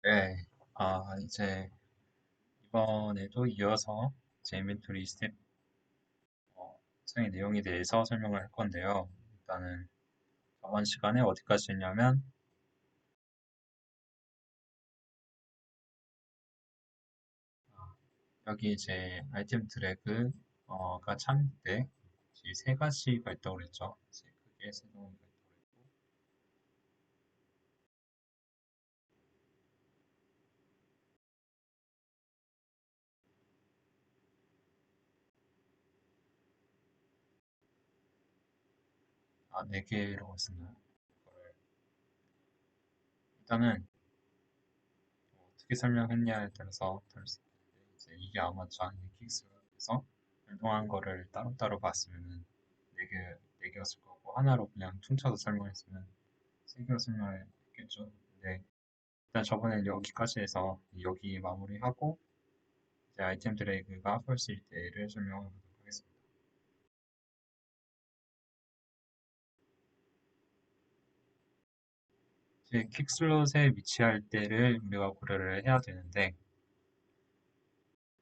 네, 이제 이번에도 이어서 제 인벤토리 스텝 창의 내용에 대해서 설명을 할 건데요. 일단은 저번 시간에 어디까지 했냐면 여기 이제 아이템 드래그가 참일 때 이 세 가지가 있다고 그랬죠. 이제 크게 세 가지가 있다고 그랬고, 네 개라고 했었나요? 이거를 일단은 어떻게 설명했냐에 따라서 다를 수 있는데 이제 이게 아마 저한테 킥스에서 활동한 거를 따로따로 봤으면은 네 개였을 거고 하나로 그냥 퉁쳐서 설명했으면 세 개로 설명을 했겠죠. 근데 일단 저번에 여기까지 해서 여기 마무리하고 이제 아이템 드래그가 펄스일 때를 설명해 보도록 하겠습니다. 이제 퀵슬롯에 위치할 때를 우리가 고려를 해야 되는데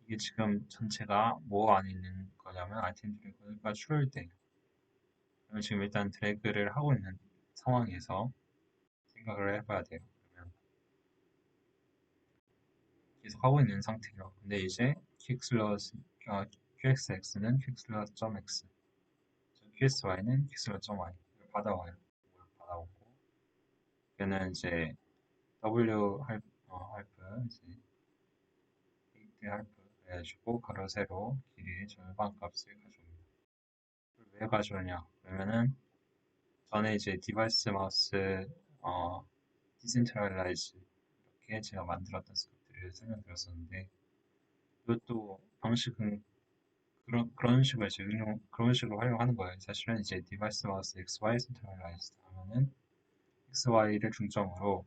이게 지금 전체가 뭐 안에 있는 거냐면 아이템 드래그가 추울 때 그러면 지금 일단 드래그를 하고 있는 상황에서 생각을 해봐야 돼요. 그러면 계속 하고 있는 상태예요. 근데 이제 QXX는 QX슬롯.x, QSY는 QS슬롯.y를 받아와요. 받아오고 얘는 이제 W 할프 이제 페이트 할프 해가지고 가로 세로 길이의 절반 값을 가져옵니다. 왜 가져오냐? 그러면은 전에 이제 디바이스 마우스 어, 디센트럴라이즈 이렇게 제가 만들었던 스크립트를 설명드렸었는데 이것도 방식은 그런 식으로 이제 그런 식으로 활용하는 거예요. 사실은 이제 디바이스 마우스 XY 센트럴라이즈드 하면은 XY를 중점으로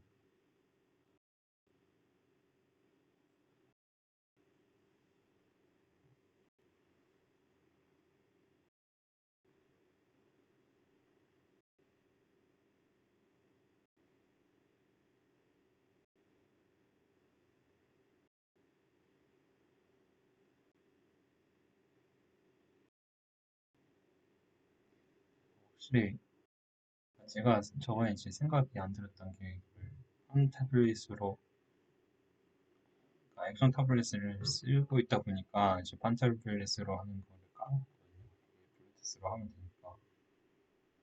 확실히 제가 저번에 이제 생각이 안 들었던 게 한 태블릿으로 그러니까 액션 태블릿을 쓰고 있다 보니까 이제 반 태블릿으로 하는 거를 까먹거든요. 블루투스로 하면 되니까.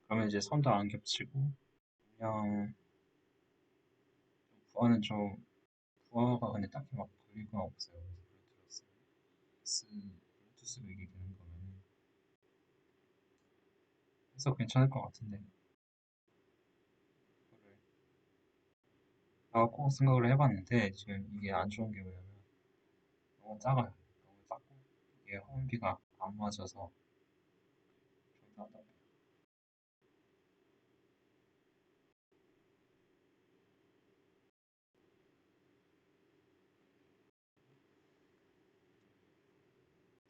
그러면 이제 선도 안 겹치고 그냥 부어는 좀 부어가 근데 딱히 막 걸릴 건 없어요. 블루투스로 이게 되는 거면 해서 괜찮을 것 같은데 그거를 꼭 생각을 해봤는데 지금 이게 안 좋은 게 뭐냐면 너무 작아요. 너무 작고 이게 화면비가 안 맞아서 좀 답답해요.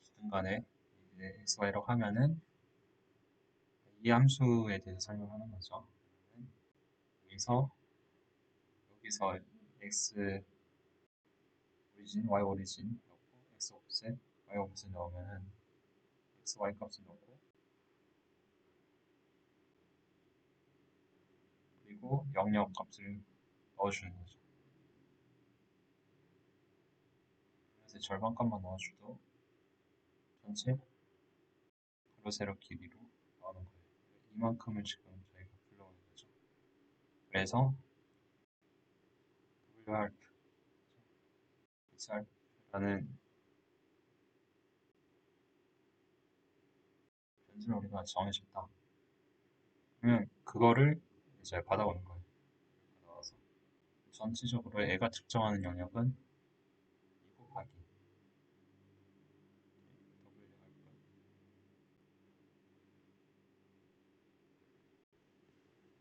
어쨌든 간에 이제 XY라고 하면은 이 함수에 대해서 설명하는 거죠. 여기서 여기서 X 오리진, Y 오리진 넣고 X 옵셋, Y 옵셋 넣으면은 X, Y 값을 넣고 그리고 영역 값을 넣어주는 거죠. 그래서 절반 값만 넣어줘도 전체 가로 세로 길이로 나오는 거예요. 이만큼을 지금 저희가 불러오는 거죠. 그래서 WRF, XR라는 변수를 우리가 정해줬다. 그러면 그거를 이제 받아오는 거예요. 받아와서 전체적으로 애가 측정하는 영역은 2 곱하기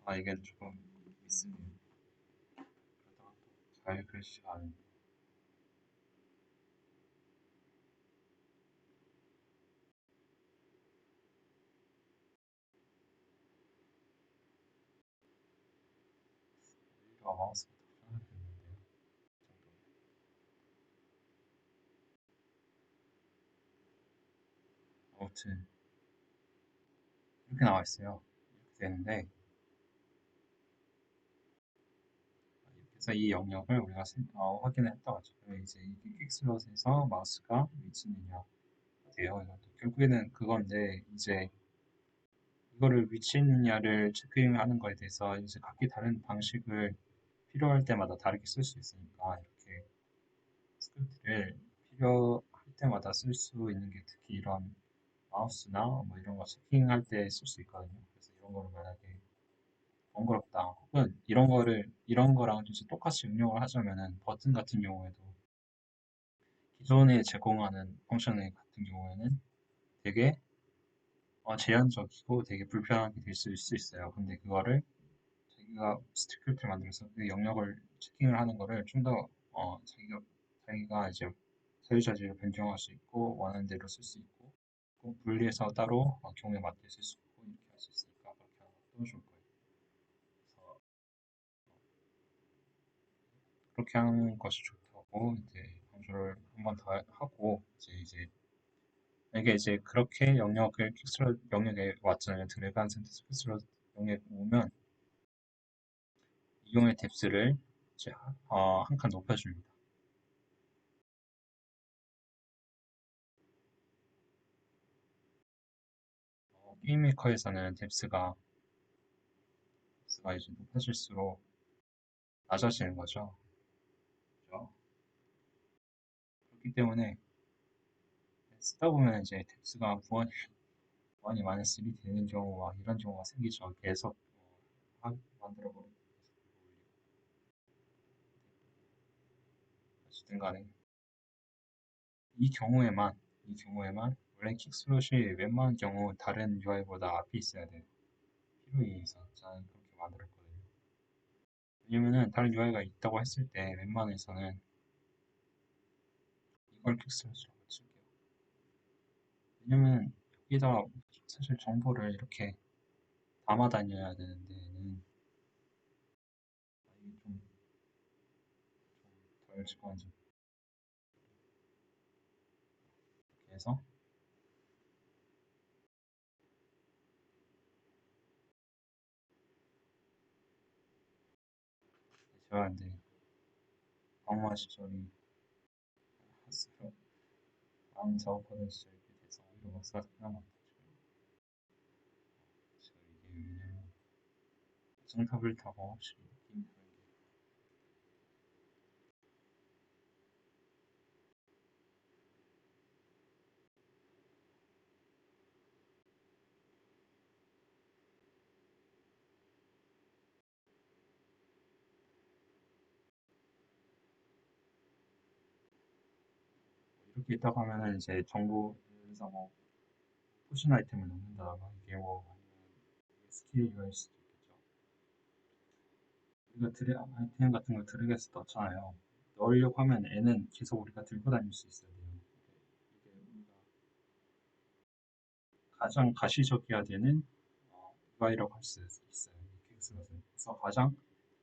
WRF. 이게 조금 있으네요. 그러다가 또잘 글씨가 안 오히려 마우스가 더 편하겠는데요. 아무튼 이렇게 나와 있어요. 이렇게 되는데 그래서 이 영역을 우리가 확인을 했다고 하죠. 이제 이 퀵슬롯에서 마우스가 위치느냐 돼요. 이것도 결국에는 그건데 이제 이거를 위치 있느냐를 체크하는 거에 대해서 이제 각기 다른 방식을 필요할 때마다 다르게 쓸 수 있으니까 이렇게 스크립트를 필요할 때마다 쓸 수 있는 게 특히 이런 마우스나 뭐 이런 거 체킹할 때 쓸 수 있거든요. 그래서 이런 거를 만약에 번거롭다 혹은 이런 거랑 이제 똑같이 응용을 하자면은 버튼 같은 경우에도 기존에 제공하는 펑션 같은 경우에는 되게 제한적이고 되게 불편하게 될 수 있어요. 근데 그거를 자기가 스크립트를 만들어서 그 영역을 체킹을 하는 거를 좀 더 자기가 이제 자유자재로 변경할 수 있고 원하는 대로 쓸 수 있고 꼭 분리해서 따로 경우에 맞게 쓸 수 있고 이렇게 할 수 있으니까 그렇게 하는 것도 좋을 거예요. 그래서 그렇게 하는 것이 좋다고 이제 강조를 한 번 더 하고 이게 이제 그렇게 영역을 픽스로 영역에 왔잖아요. 드래그 한 센터에서 픽스로 영역에 오면 이용의 뎁스를 이제 한 칸 높여줍니다. 게임 메이커에서는 뎁스가 이제 높아질수록 낮아지는 거죠. 그죠? 그렇기 때문에 쓰다 보면 이제 뎁스가 무한히 마이너스 1이 되는 경우와 이런 경우가 생기죠. 계속 만들어버리고 어쨌든 간에 이 경우에만 원래 킥슬롯이 웬만한 경우 다른 UI보다 앞에 있어야 돼요. 필요에 의해서 저는 그렇게 만들었거든요. 왜냐면은 다른 UI가 있다고 했을 때 웬만해서는 이걸 킥슬롯이라고 칠게요. 왜냐면 여기다 사실 정보를 이렇게 담아 다녀야 되는 데는 이게 좀덜 직관적 이렇게 해서 제가 이제 방화 시절이 핫스로 다음 작업하던 시절 이렇게 돼서 오히려 박사가 생각났다 지금 이게 왜냐면 정탑을 타고 확실히 느낌이 다른 게 이렇게 있다가 하면은 이제 정보에서 뭐 포션 아이템을 넣는다던가 이게 뭐 아니면 스킬일 수도 있겠죠. 우리가 아이템 같은 걸 드래그해서 넣잖아요. 넣으려고 하면 얘는 계속 우리가 들고 다닐 수 있어야 돼요. 이게 우리가 가장 가시적이어야 되는 UI라고 할 수 있어요. 퀵스것은. 그래서 가장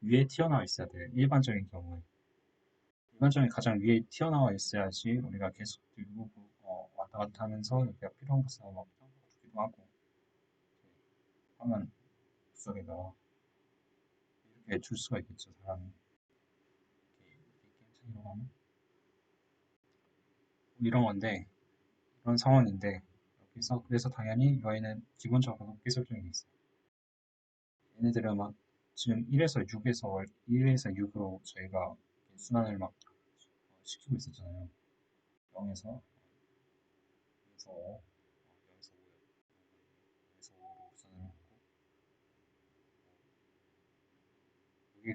위에 튀어나와 있어야 돼요. 일반적인 경우에. 일반적인 가장 위에 튀어나와 있어야지 우리가 계속 들고 왔다 갔다 하면서 여기가 필요한 것을 막 주기도 하고 하면 구석에다가 이렇게 줄 수가 있겠죠. 사람이. 이렇게 게임 창이라고 하면 뭐 이런 건데 이런 상황인데 여기서 그래서 당연히 UI는 기본적으로 높게 설정이 돼 있어요. 얘네들은 막 지금 1에서 6으로 저희가 순환을 막 시키고 있었잖아요. 0에서 0에서 5, 0에서 5로 순환을 하고 여기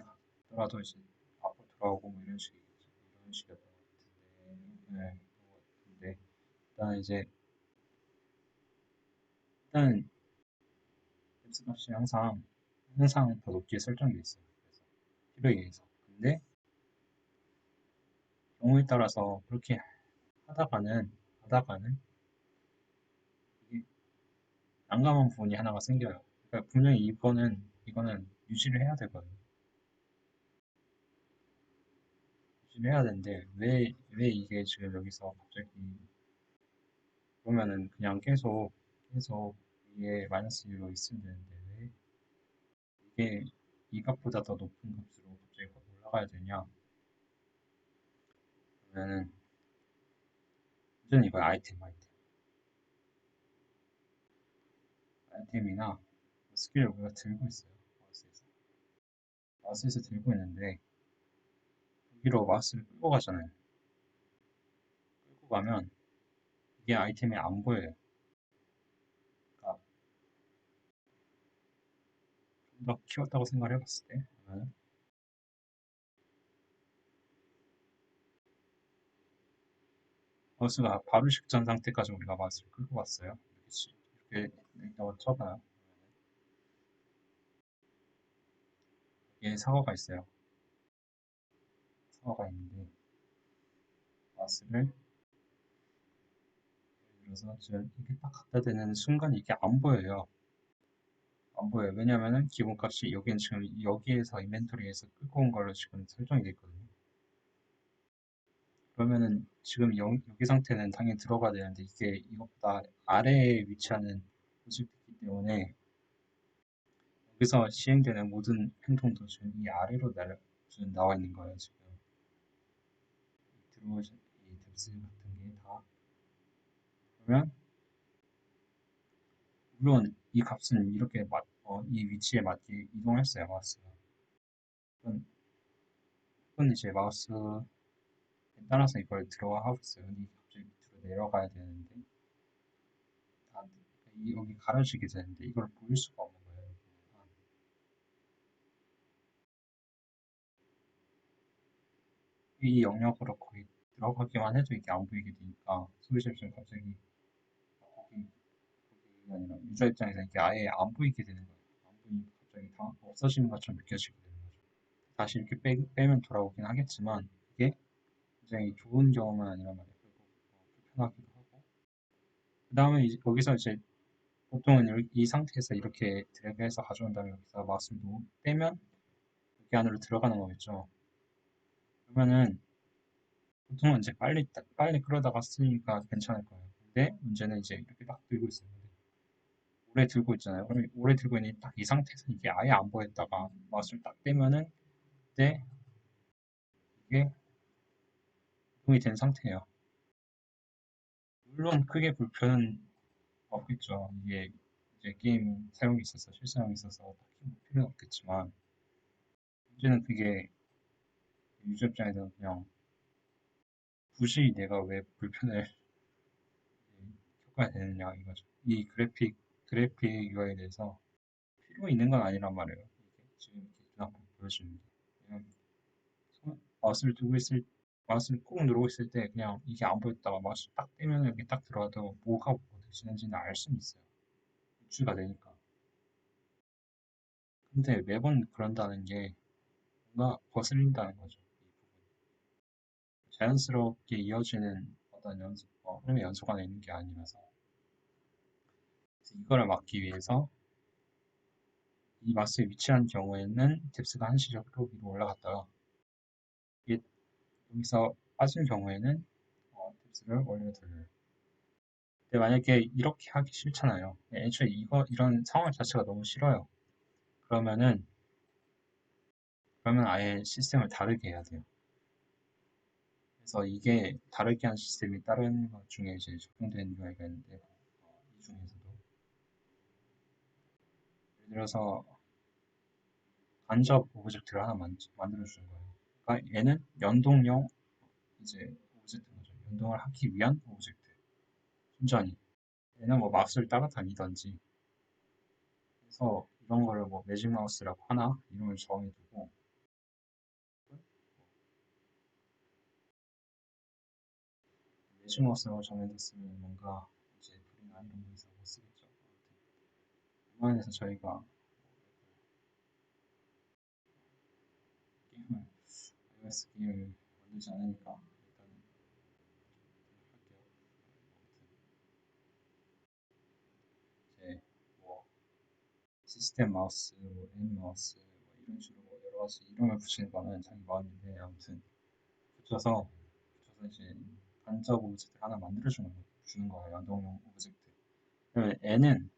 가더라도 이제 앞으로 돌아오고 뭐 이런 식이었던 것 같은데, 네, 그런 것 같은데 일단 이제 일단 앱스 값이 항상 더 높게 설정돼 있어요. 그래서 필요에 의해서. 근데 경우에 따라서 그렇게 하다가는 이게 난감한 부분이 하나가 생겨요. 그러니까 분명히 이거는 유지를 해야 되거든요. 유지를 해야 되는데 왜 이게 지금 여기서 갑자기 그러면은 그냥 계속 위에 마이너스 1로 있으면 되는데 왜 이게 이 값보다 더 높은 값으로 갑자기 올라가야 되냐? 그러면은 문제는 이거야. 아이템이나 스킬을 우리가 들고 있어요. 마우스에서 들고 있는데 여기로 마우스를 끌고 가잖아요. 끌고 가면 이게 아이템이 안 보여요. 그러니까 좀 더 키웠다고 생각을 해봤을 때 그러면은 마우스가 바로 식전 상태까지 우리가 마우스를 끌고 갔어요. 이렇게 있다고 쳐봐요. 여기에 사과가 있어요. 사과가 있는데 마우스를 예를 들어서 지금 이렇게 딱 갖다 대는 순간 이게 안 보여요. 안 보여요. 왜냐면은 기본값이 여기는 지금 여기에서 인벤토리에서 끌고 온 걸로 지금 설정이 돼 있거든요. 그러면은 지금 여기 상태는 당연히 들어가야 되는데 이게 이것보다 아래에 위치하는 모습이기 때문에 여기서 시행되는 모든 행동도 지금 이 아래로 지금 나와 있는 거예요. 지금 들어오신 이 뎁스 같은 게 다. 그러면 물론 이 값은 이렇게 이 위치에 맞게 이동했어요. 마우스가. 그건, 그건 이제 마우스에 따라서 이걸 들어가고 있어요. 근데 이게 갑자기 밑으로 내려가야 되는데 아, 여기 가려지게 되는데 이걸 보일 수가 없는 거예요. 이 영역으로 거의 들어가기만 해도 이게 안 보이게 되니까 소비자 입장에 갑자기 거기 아니라 유저 입장에서 이게 아예 안 보이게 되는 거예요. 안 보이니까 갑자기 다 없어지는 것처럼 느껴지게 되는 거죠. 다시 이렇게 빼면 돌아오긴 하겠지만 이게 굉장히 좋은 경험은 아니란 말이에요. 그리고 불편하기도 하고 그 다음에 여기서 이제 보통은 이 상태에서 이렇게 드래그해서 가져온 다음에 여기서 마우스를 떼면 여기 안으로 들어가는 거겠죠. 그러면은 보통은 이제 빨리 끌어다가 쓰니까 괜찮을 거예요. 근데 문제는 이제 이렇게 딱 들고 있어요. 오래 들고 있잖아요. 그럼 오래 들고 있는 딱 이 상태에서 이게 아예 안 보였다가 마우스를 딱 떼면은 그때 이게 이동이 된 상태예요. 물론 크게 불편은 없겠죠. 이게 이제 게임 사용이 있어서 실사용이 있어서 딱히 뭐 필요는 없겠지만 문제는 그게 유저 입장에서는 그냥 굳이 내가 왜 불편을 겪어야 되느냐 이거죠. 이 그래픽 UI에 대해서 필요 있는 건 아니란 말이에요. 이게 지금 이렇게 눈앞에 보여주는 게. 그냥 마우스를 두고 있을 마우스를 꾹 누르고 있을 때 그냥 이게 안 보였다가 마우스 딱 떼면 여기 딱 들어가도 뭐가 어떻게 지는지는 알 수는 있어요. 유추가 되니까. 근데 매번 그런다는 게 뭔가 거슬린다는 거죠. 자연스럽게 이어지는 어떤 흐름의 연속 안에 있는 게 아니라서 이거를 막기 위해서 이 마스에 위치한 경우에는 뎁스가 한시적으로 위로 올라갔다가 이게 여기서 빠진 경우에는 뎁스를 원래로 돌려요. 근데 만약에 이렇게 하기 싫잖아요. 애초에 이런 상황 자체가 너무 싫어요. 그러면은 그러면 아예 시스템을 다르게 해야 돼요. 그래서 이게 다르게 한 시스템이 다른 것 중에 이제 적용되는 UI가 있는데 이 중에서도 예를 들어서 간접 오브젝트를 하나 만들어 주는 거예요. 그러니까 얘는 연동형 이제 오브젝트인 거죠. 연동을 하기 위한 오브젝트. 순전히 얘는 뭐 마우스를 따라다니던지 해서 이런 거를 뭐 매직 마우스라고 하나 이름을 정해두고 매직 마우스라고 정해뒀으면 뭔가 이제 불이나 이런 거에서 못 쓰겠죠. 웬만해서 저희가 게임을 iOS 게임을 만들지 않으니까 일단은 할게요. 이제 뭐 시스템 마우스, 뭐 M 마우스 뭐 이런 식으로 여러 가지 이름을 붙이는 거는 자기 마음인데 아무튼 붙여서 이제 간접 오브젝트 하나 만들어주는 거예요. 주는 거예요. 연동형 오브젝트. 그러면 얘는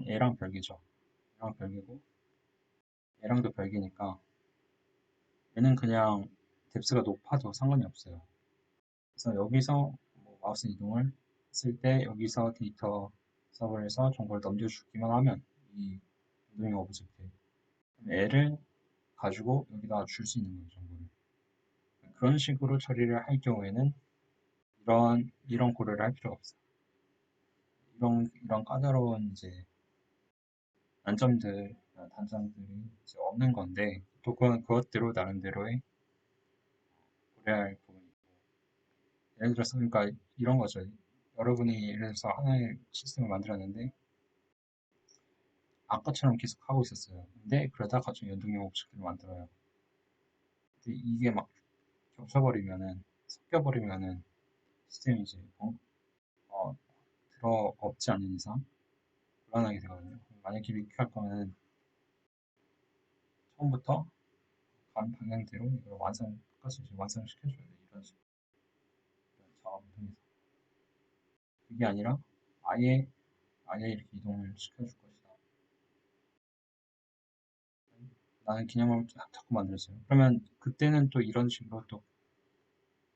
얘랑 별개죠. 얘랑 별개고 얘랑도 별개니까 얘는 그냥 뎁스가 높아도 상관이 없어요. 그래서 여기서 뭐 마우스 이동을 했을 때 여기서 데이터 서버에서 정보를 넘겨주기만 하면 이 연동형 오브젝트 얘를 가지고 여기다 줄 수 있는 거예요, 정보를. 그런 식으로 처리를 할 경우에는 이런 고려를 할 필요가 없어요. 이런 까다로운 이제 단점들이 이제 없는 건데, 또 그것대로 나름대로의 고려할 부분이 있고, 예를 들어서, 그러니까 이런 거죠. 여러분이 예를 들어서 하나의 시스템을 만들었는데, 아까처럼 계속 하고 있었어요. 근데 그러다가 갑자기 연동형 옵젝트를 만들어요. 근데 이게 막 섞여버리면은 시스템이 이제 어, 들어 없지 않는 이상 불안하게 되거든요. 만약에 이렇게 할 거면 처음부터 간 방향대로 이걸 끝까지 이제 완성시켜줘야 돼. 이런 식으로 작업을 통해서. 그게 아니라 아예 이렇게 이동을 시켜줄 것이다. 나는 기념을 자꾸 만들었어요. 그러면 그때는 또 이런 식으로 또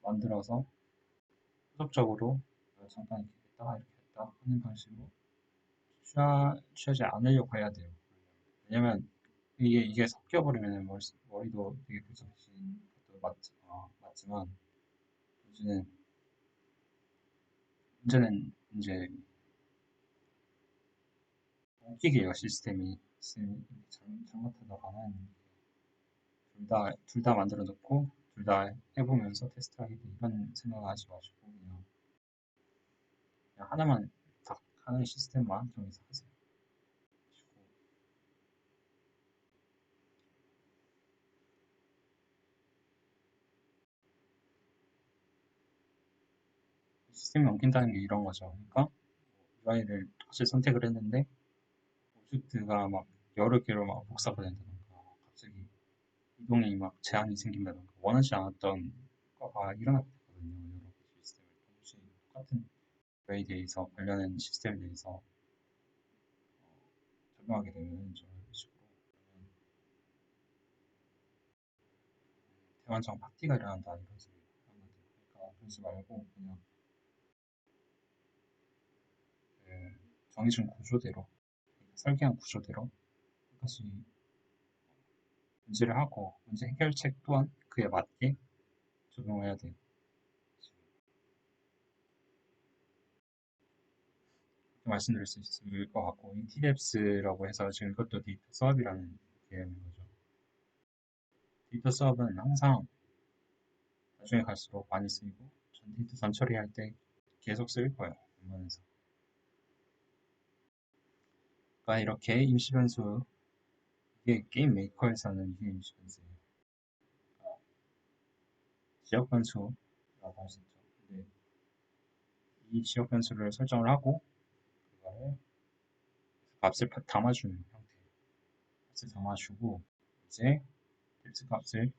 만들어서 후속적으로 잠깐 이렇게 했다가 이렇게 했다 하는 방식으로 취하지 않으려고 해야 돼요. 왜냐면 이게 섞여버리면 머리도 되게 불편해진 것도 맞지만 문제는 이제 웃기게요 시스템이 잘못하다가는 둘 다 만들어 놓고 둘 다 해보면서 테스트하게 돼 이런 생각하지 마시고 그냥 하나만 딱 하나의 시스템만 정해서 하세요. 시스템이 엉킨다는 게 이런 거죠. 그러니까 UI를 똑같이 선택을 했는데 오브젝트가 막 여러 개로 막 복사가 된다던가 갑자기 이동이 막 제한이 생긴다던가 원하지 않았던 거가 일어났거든요. 여러 가지 시스템을 동시에 똑같은 UI에 대해서 관련된 시스템에 대해서 적용하게 되면 저런 식으로 대환장 파티가 일어난다 이런 식으로 그러니까 그러지 말고 그냥 정해진 구조대로 설계한 구조대로 끝까지 문제를 하고 문제 해결책 또한 그에 맞게 적용해야 돼요. 말씀드릴 수 있을 것 같고 이 TDEPS라고 해서 지금 이것도 데이터 수업이라는 개념인 거죠. 데이터 수업은 항상 나중에 갈수록 많이 쓰이고 전 데이터 전처리할 때 계속 쓰일 거예요. 웬만해서. 그러니까 이렇게 임시 변수 이게 게임 메이커에서는 이게 임시 변수예요. 그러니까 지역 변수라고 할 수 있죠. 근데 이 지역 변수를 설정을 하고 그거를 값을 담아주는 형태. 값을 담아주고 이제 뎁스 값을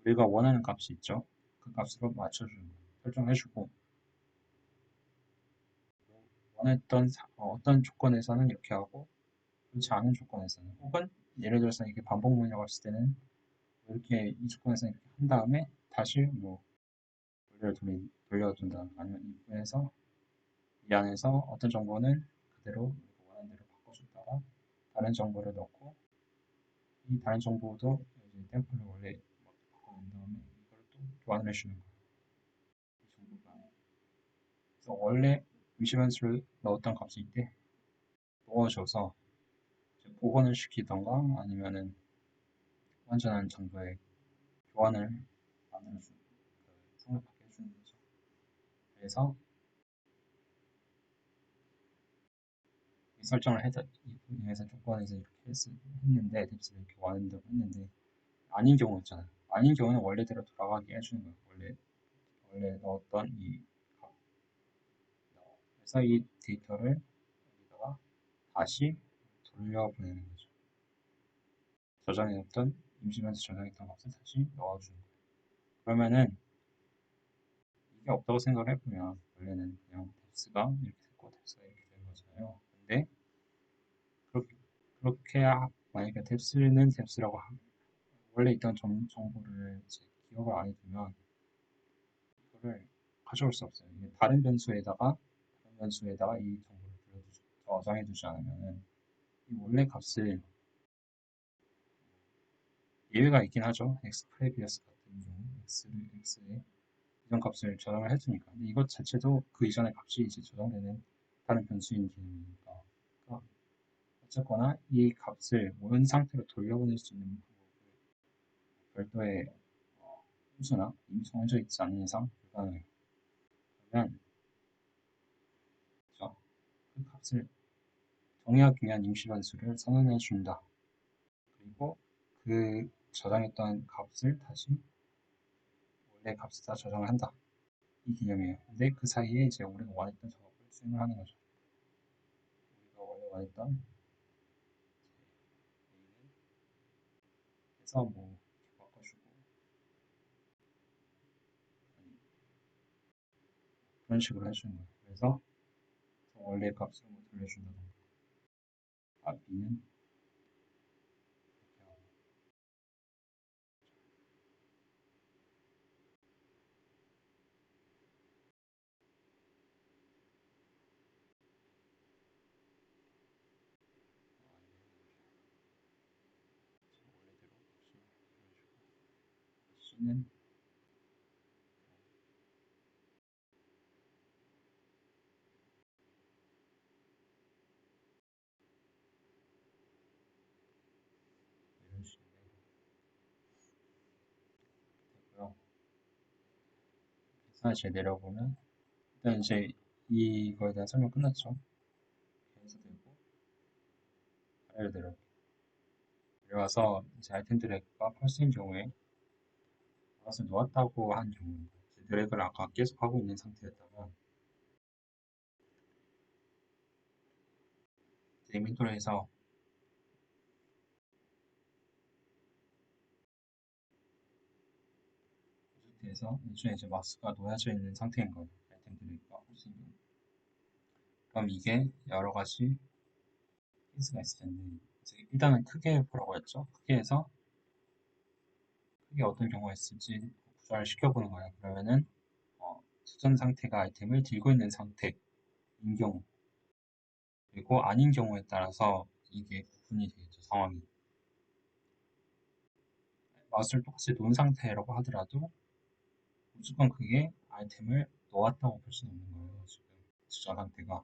우리가 원하는 값이 있죠. 그 값으로 맞춰주는 거예요. 설정해주고 원했던 어떤 조건에서는 이렇게 하고 그렇지 않은 조건에서는 혹은 예를 들어서 이게 반복문이라고 했을 때는 이렇게 이 조건에서 이렇게 한 다음에 다시 뭐 돌려둔다 아니면 이 부분에서 이 안에서 어떤 정보는 그대로 원하는 대로 바꿔줬다가 다른 정보를 넣고 이 다른 정보도 이제 템플을 원래 바꿔놓은 다음에 이걸 또 교환을 해주는 거예요. 이 정보가 그래서 원래 임시변수를 넣었던 값이 이때 넣어줘서 복원을 시키던가 아니면은 완전한 정보의 교환을 만들어주는 성립하게 해주는 거죠. 그래서 이 설정을 해서 이 부분에서 조건에서 이렇게 했는데 뎁스를 이렇게 원한다고 했는데 아닌 경우 있잖아요. 아닌 경우는 원래대로 돌아가게 해주는 거예요. 원래 넣었던 이 값. 그래서 이 데이터를 여기다가 다시 돌려보내는 거죠. 저장해놨던 임시변수 저장했던 값을 다시 넣어주는 거예요. 그러면은 이게 없다고 생각을 해보면 원래는 그냥 뎁스가 이렇게 됐고 뎁스가 이렇게 되는 거잖아요. 근데 그렇게, 만약에 뎁스는 뎁스라고 원래 있던 정보를 이제 기억을 안 해두면 이거를 가져올 수 없어요. 이게 다른 변수에다가 이 정보를 저장해두지 않으면은 이 원래 값을 예외가 있긴 하죠. x 프레비어스 같은 경우 x에 이전 값을 저장을 해두니까. 근데 이것 자체도 그 이전의 값이 이제 저장되는 다른 변수인 개념이니까. 그러니까 어쨌거나 이 값을 원 상태로 돌려보낼 수 있는 별도의 함수나 이미 정해져 있지 않은 이상 불가능해요. 그러면 그 값을 정의하기 위한 임시 변수를 선언해 준다. 그리고 그 저장했던 값을 다시 원래 값에다 저장을 한다. 이 개념이에요. 근데 그 사이에 이제 우리가 원했던 작업을 수행을 하는 거죠. 우리가 원래 원했던 해서 뭐 이렇게 바꿔주고 그런 식으로 해주는 거예요. 그래서 원래 값을 뭐 돌려준다던가 B는 이렇게 하고 원래대로 값을 돌려주고 C는 이런 식으로 되고요. 그래서 이제 내려보면 일단 이제 이거에 대한 설명 끝났죠. 그래서 되고 아래로 내려와서 이제 아이템 드래그가 펄스인 경우에 마우스를 놓았다고 한 경우 드래그를 아까 계속 하고 있는 상태였다면 인벤토리에서 애초에 이제 마우스가 놓여져 있는 상태인 거예요. 아이템 드래그가 펄스인 경우. 그럼 이게 여러 가지 케이스가 있을 텐데 일단은 크게 보라고 했죠. 크게 해서 크게 어떤 경우가 있을지 구조화를 시켜보는 거예요. 그러면은 수전 상태가 아이템을 들고 있는 상태인 경우 그리고 아닌 경우에 따라서 이게 구분이 되겠죠. 상황이. 마우스를 똑같이 놓은 상태라고 하더라도 무조건 그게 아이템을 놓았다고 볼 수는 없는 거예요. 지금 수전 상태가.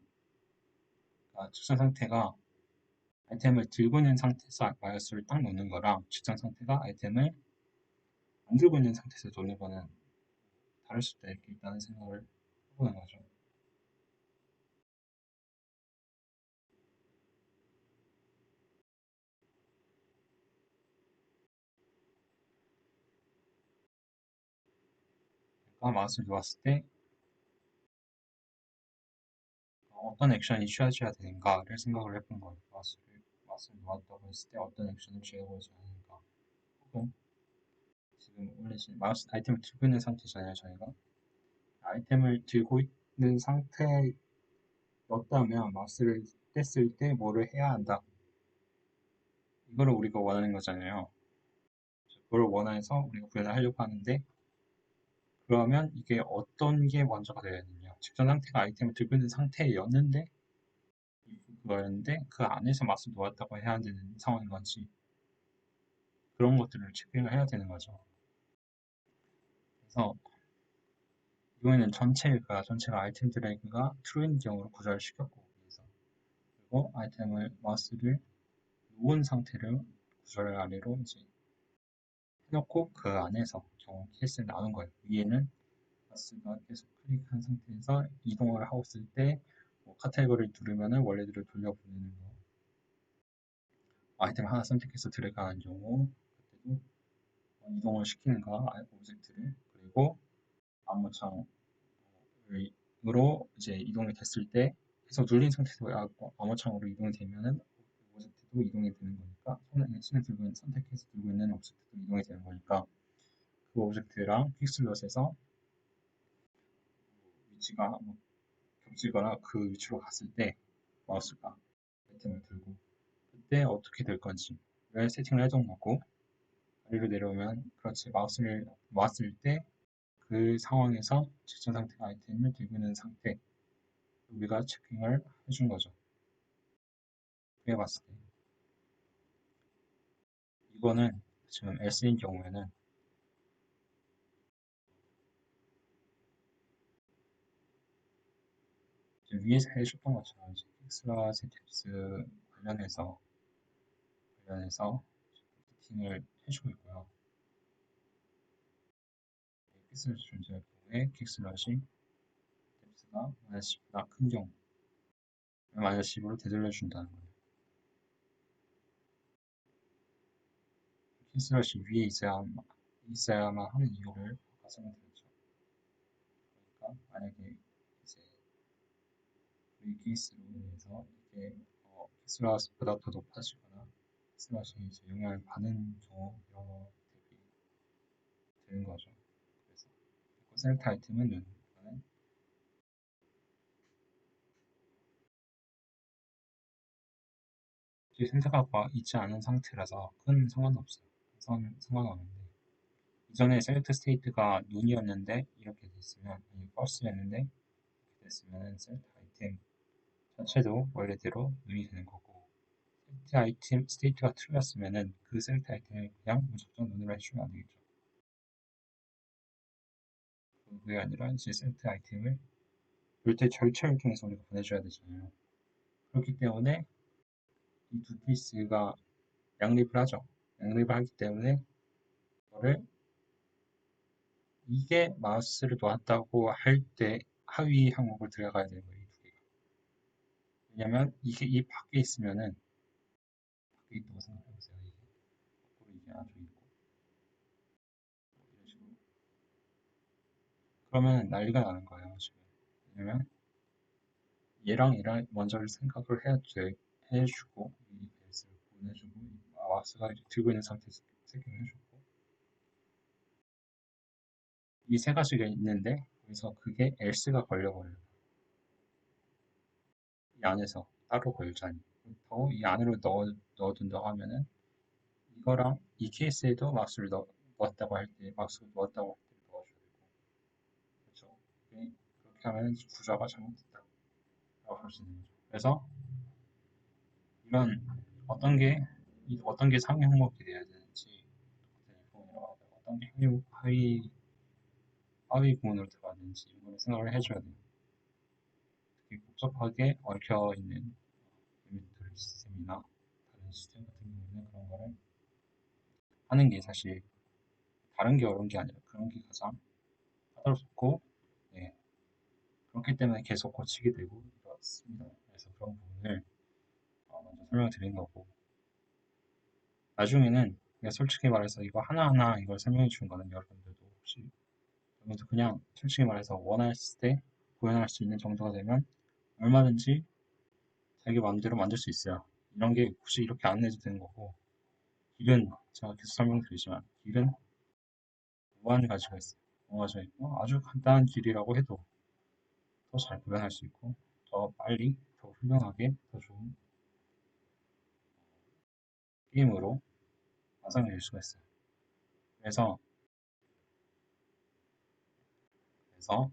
그러니까 수전 상태가 아이템을 들고 있는 상태에서 마우스를 딱 놓는 거랑 직전 상태가 아이템을 안 들고 있는 상태에서 놓는 거는 다를 수도 있다는 생각을 해보는 거죠. 그러니까 마우스를 놓았을 때 어떤 액션이 취해져야 되는가를 생각을 해본 거예요. 마우스를 놓았다고 했을 때 어떤 액션을 취해보지 않는가. 혹은 지금 원래 마우스 아이템을 들고 있는 상태잖아요, 저희가. 아이템을 들고 있는 상태였다면 마우스를 뗐을 때 뭐를 해야 한다. 이거를 우리가 원하는 거잖아요. 그걸 원해서 우리가 구현을 하려고 하는데 그러면 이게 어떤 게 먼저가 되어야 되느냐. 직전 상태가 아이템을 들고 있는 상태였는데 그거였는데 그 안에서 마우스 놓았다고 해야 되는 상황인 건지 그런 것들을 체크를 해야 되는 거죠. 그래서 이번에는 전체가 아이템 드래그가 true인 경우로 구조를 시켰고 위해서 그리고 마우스를 놓은 상태를 구조를 아래로 이제 해놓고 그 안에서 경우 케이스를 나눈 거예요. 위에는 마우스가 계속 클릭한 상태에서 이동을 하고 있을 때뭐 카테고리를 누르면은 원래대로 돌려보내는 거. 아이템 하나 선택해서 드래그하는 경우 그때도 이동을 시키는 거 오브젝트를 그리고 암호창 으로 이제 이동이 됐을 때 계속 눌린 상태에서 암호창으로 이동이 되면은 오브젝트도 이동이 되는 거니까 손에 들고 있는 선택해서 들고 있는 오브젝트도 이동이 되는 거니까 그 오브젝트랑 픽슬롯에서 위치가 뭐 겹치거나 그 위치로 갔을 때 마우스가 버튼을 들고 그때 어떻게 될 건지 를 세팅을 해둔 거고 아래로 내려오면 그렇지 마우스를 놓았을 때 그 상황에서 직전 상태 아이템을 들고 있는 상태 우리가 체킹을 해준 거죠. 그래 봤을 때 이거는 지금 S인 경우에는 위에서 해줬던 것처럼 이제 픽스와 세탭스 관련해서 세팅을 해주고 있고요. 픽슬 존재할 경우에 킥슬러시 탭스가 마이너스 10보다 큰 경우 마이너스 10으로 되돌려준다는 거예요. 킥슬러시 위에 있어야만 하는 이유를 아까 설명드렸죠. 그러니까 만약에 이제 이 케이스로 인해서 이게 픽슬러시보다 더 높아지거나 픽슬러시 이제 영향을 받는 경우 이런 거 되는 거죠. 그래서 셀렉트 아이템은 눈, 이거는 선택하고 있지 않은 상태라서 큰 상관은 없어요. 상관없는데 이전에 셀렉트 스테이트가 눈이었는데 이렇게 됐으면 아니 false였는데 이렇게 됐으면 셀렉트 아이템 자체도 원래대로 눈이 되는 거고 셀렉트 아이템 스테이트가 틀렸으면은 그 셀렉트 아이템을 그냥 무조건 눈으로 해주면 안 되겠죠. 그게 아니라 이제 셀렉트 아이템을 별도의 절차를 통해서 우리가 보내줘야 되잖아요. 그렇기 때문에 이 두 케이스가 양립을 하죠. 양립을 하기 때문에 이거를 이게 마우스를 놓았다고 할 때 하위 항목을 들어가야 되는 거예요. 이 두 개가. 왜냐면 이게 이 밖에 있으면은 밖에 있다고 생각해보세요. 이게 거꾸로 이게 아주 있고 이런 식으로 그러면 난리가 나는 거예요. 지금. 왜냐면 얘랑 먼저 생각을 해주고 이 베이스를 보내주고 마우스가 들고 있는 상태에서 세팅을 해주고 이 세 가지가 있는데 그래서 그게 else가 걸려버려요. 이 안에서 따로 걸자니 더 이 안으로 넣어둔다고 하면은 이거랑 이 케이스에도 마우스를 넣었다고 할 때 마우스를 넣었다고 할 때 넣어줘야 되고 그렇죠. 그렇게 하면 구조가 잘못됐다고 볼 수 있는 거죠. 그래서 이런 어떤 게 어떤 게 상위 항목이 돼야 되는지 어떤 게 하위 구문으로 들어가야 되는지 이걸 생각을 해줘야 돼요. 특히 복잡하게 얽혀 있는 이미터리 시스템이나 다른 시스템 같은 경우에는 그런 거를 하는 게 사실 다른 게 어려운 게 아니라 그런 게 가장 까다롭고 네, 그렇기 때문에 계속 고치게 되고 그렇습니다. 그래서 그런 부분을 먼저 설명을 드린 거고 나중에는 그냥 솔직히 말해서 이거 하나하나 이걸 설명해 주는 거는 여러분들도 혹시 여러분도 그냥 솔직히 말해서 원했을 때 구현할 수 있는 정도가 되면 얼마든지 자기 마음대로 만들 수 있어요. 이런 게 굳이 이렇게 안 해도 되는 거고 길은 제가 계속 설명드리지만 길은 무한 가지가 있어요. 무한가지가 있고 아주 간단한 길이라고 해도 더 잘 구현할 수 있고 더 빨리 더 훌륭하게 더 좋은 게임으로 완성될 수가 있어요. 그래서 그래서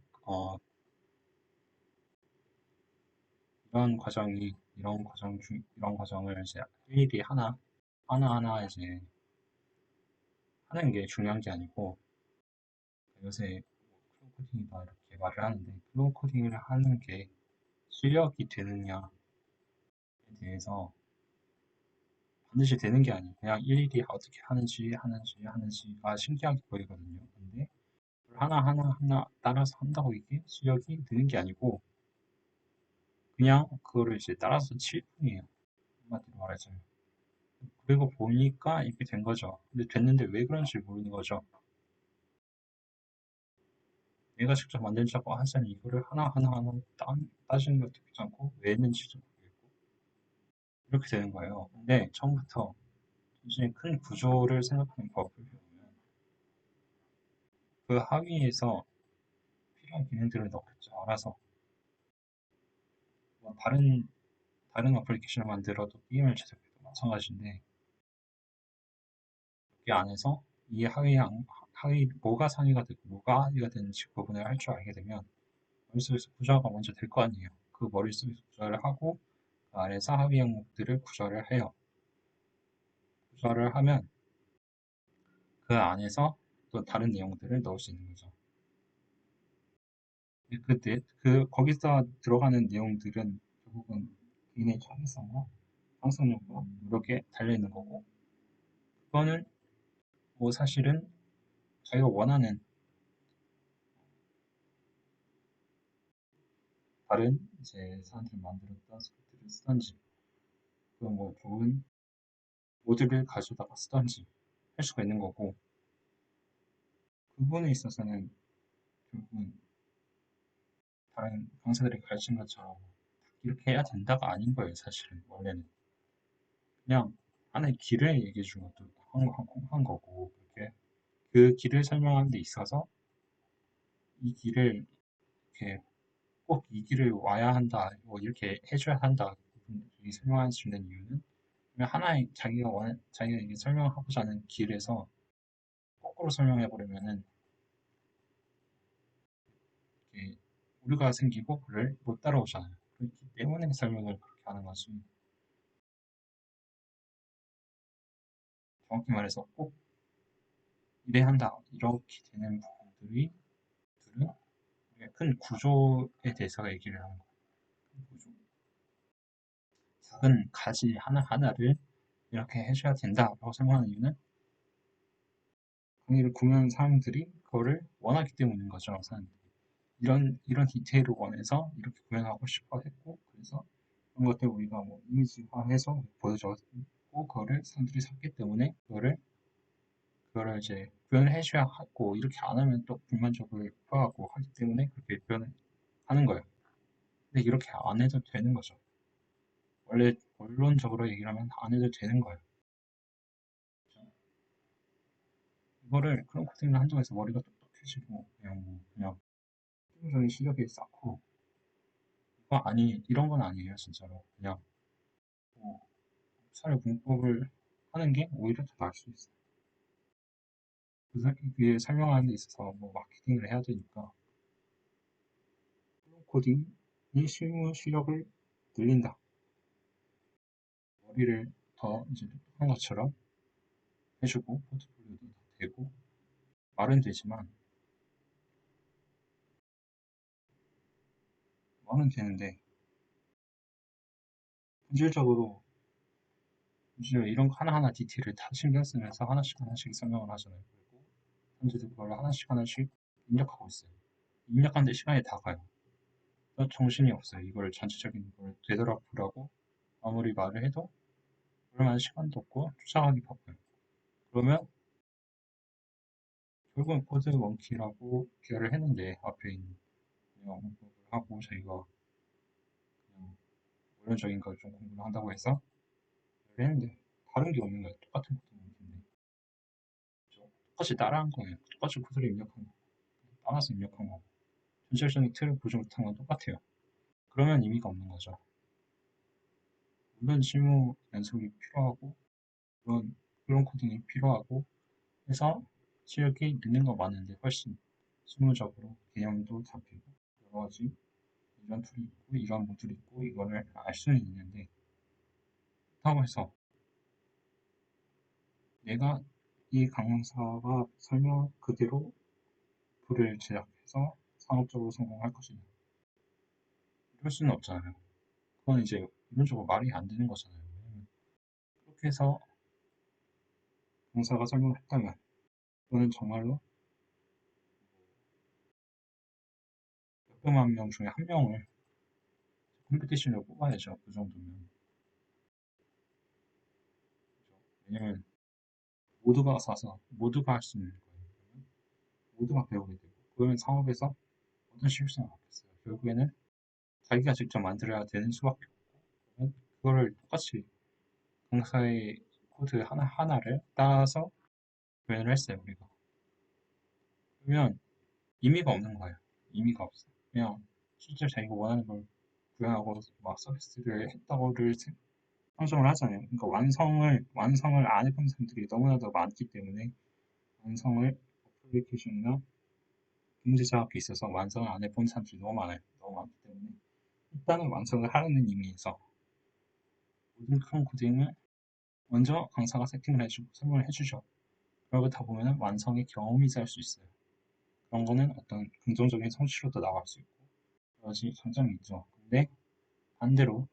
이런 과정을 이제 일일이 하나하나 이제 하는 게 중요한 게 아니고 요새 클로우 코딩이다 이렇게 말을 하는데 클로우 코딩을 하는 게 실력이 되느냐에 대해서 반드시 되는 게 아니에요. 그냥 일일이 어떻게 하는지가 신기하게 보이거든요. 근데 하나 따라서 한다고 이게 실력이 느는 게 아니고 그냥 그거를 이제 따라서 칠 뿐이에요. 한마디로 말하자면. 그리고 보니까 이렇게 된 거죠. 근데 됐는데 왜 그런지 모르는 거죠. 내가 직접 만들자고 하자니 이거를 하나하나 따지는 것도 귀찮고 왜 했는지도 모르겠고 이렇게 되는 거예요. 근데 처음부터 단순히 큰 구조를 생각하는 법을 배우면 그 하위에서 필요한 기능들을 넣겠죠. 알아서. 뭐 다른 어플리케이션을 만들어도 게임을 제작해도 마찬가지인데, 여기 안에서 이 하위, 뭐가 상위가 되고 뭐가 하위가 되는지 구분을 할 줄 알게 되면 머릿속에서 구조화가 먼저 될 거 아니에요. 그 머릿속에서 구조화를 하고 그 아래에서 하위 항목들을 구조화를 해요. 구조화를 하면 그 안에서 또 다른 내용들을 넣을 수 있는 거죠. 거기서 들어가는 내용들은 결국은 개인의 창의성과 상상력과 노력에 달려있는 거고, 그거는 뭐 사실은 자기가 원하는 다른 이제 사람들이 만들었던 스크립트를 쓰던지, 그런 뭐 좋은 모듈을 가져다가 쓰던지 할 수가 있는 거고, 그 부분에 있어서는 결국은 다른 강사들이 가르친 것처럼 이렇게 해야 된다가 아닌 거예요, 사실은. 원래는. 그냥 하나의 길을 얘기해 준 것도 한 거고, 그렇게 그 길을 설명하는 데 있어서 이 길을 이렇게 꼭 이 길을 와야 한다, 뭐 이렇게 해줘야 한다, 이 설명할 수 있는 이유는 하나의 자기가 이게 설명하고자 하는 길에서 거꾸로 설명해 버리면은 이게 오류가 생기고 그를 못 따라오잖아요. 그렇기 때문에 설명을 그렇게 하는 거지. 정확히 말해서 꼭 이래야 한다, 이렇게 되는 부분들이 들은 큰 구조에 대해서 얘기를 하는 거예요. 큰 구조. 작은 가지 하나하나를 이렇게 해줘야 된다라고 설명하는 이유는 강의를 구매하는 사람들이 그거를 원하기 때문인 거죠. 사람들이. 이런 디테일을 원해서 이렇게 구현하고 싶어 했고, 그래서 그런 것들 우리가 뭐 이미지화해서 보여줬고, 그거를 사람들이 샀기 때문에 그거를 이제 구현을 해줘야 하고, 이렇게 안 하면 또 불만족을 표하고 하기 때문에 그렇게 표현을 하는 거예요. 근데 이렇게 안 해도 되는 거죠. 원래 원론적으로 얘기를 하면 안 해도 되는 거예요. 이거를 그런 코딩을 한다고 해서 머리가 똑똑해지고 그냥 기본적인 실력이 쌓고, 이런 건 아니에요, 진짜로. 그냥 뭐 사회 공법을 하는 게 오히려 더 나을 수 있어요. 그게 설명하는 데 있어서 뭐 마케팅을 해야 되니까 코딩이 실무 실력을 늘린다. 머리를 더 이제 똑똑한 것처럼 해주고 포트폴리오도 더 되고 말은 되지만 말은 되는데 본질적으로 이런 거 하나하나 디테일을 다 신경 쓰면서 하나씩 설명을 하잖아요. 그리고 현재도 그걸 하나씩 입력하고 있어요. 입력하는데 시간이 다 가요. 정신이 없어요. 이걸 전체적인 걸 되돌아보라고 아무리 말을 해도 얼마나 시간도 없고 쫓아가기 바빠요. 그러면 결국은 코드 원키라고 기여를 했는데 앞에 있는 공부를 하고 저희가 그냥 원론적인 걸 좀 공부를 한다고 해서 기여를 했는데 다른 게 없는 거예요. 똑같은 코드 원키인데 똑같이 따라한 거예요. 똑같이 코드를 입력한 거, 따라서 입력한 거. 전체적인 틀을 보지 못한 건 똑같아요. 그러면 의미가 없는 거죠. 물론 실무 연습이 필요하고 그런 코딩이 필요하고 해서 실력이 느는 거 맞는데 훨씬 실무적으로 개념도 잡히고 여러 가지 이런 툴이 있고 이런 모듈이 있고 이거를 알 수는 있는데, 그렇다고 해서 내가 이 강사가 설명 그대로 글을 제작해서 상업적으로 성공할 것이냐, 이럴 수는 없잖아요. 그건 이제 이론적으로 말이 안 되는 거잖아요. 왜냐면 그렇게 해서 강사가 설명을 했다면 그거는 정말로 몇백만 명 중에 한 명을 컴피티션으로 뽑아야죠. 그 정도면. 왜냐면 모두가 사서 모두가 할 수 있는 거예요. 모두가 배우게 되고 그러면 상업에서 어떤 실수가 없겠어요. 결국에는 자기가 직접 만들어야 되는 수밖에 없고, 그러면 그거를 똑같이 강사의 코드 하나하나를 따라서 구현을 했어요, 우리가. 그러면 의미가 없는 거예요. 의미가 없어. 그냥 실제 자기가 원하는 걸 구현하고 막 서비스를 했다고를 상정을 하잖아요. 그러니까 완성을 안 해본 사람들이 너무나도 많기 때문에 완성을 어플리케이션이나 경제 작업에 있어서 완성을 안 해본 사람들이 너무 많아요. 너무 많기 때문에 일단은 완성을 하라는 의미에서 모든 그런 코딩을 먼저 강사가 세팅을 해주고 설명을 해주죠. 그러다 보면 완성의 경험이 쌓일 수 있어요. 그런 거는 어떤 긍정적인 성취로도 나갈 수 있고 여러 가지 장점이 있죠. 근데 반대로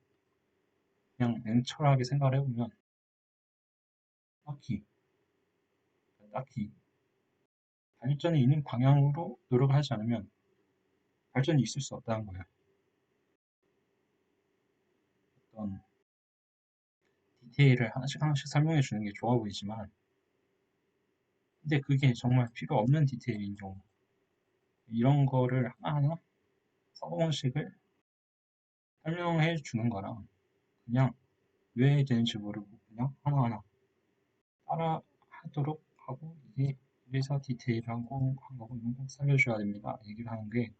그냥 냉철하게 생각을 해보면 딱히 딱히 발전이 있는 방향으로 노력을 하지 않으면 발전이 있을 수 없다는 거예요. 어떤 디테일을 하나씩 하나씩 설명해 주는 게 좋아 보이지만 근데 그게 정말 필요 없는 디테일인 경우 이런 거를 하나하나 사고방식을 설명해 주는 거랑 그냥 왜 되는지 모르고 그냥 하나하나 따라 하도록 하고 이게 이래서 디테일한 거고 이건 꼭 살려줘야 됩니다. 얘기를 하는 게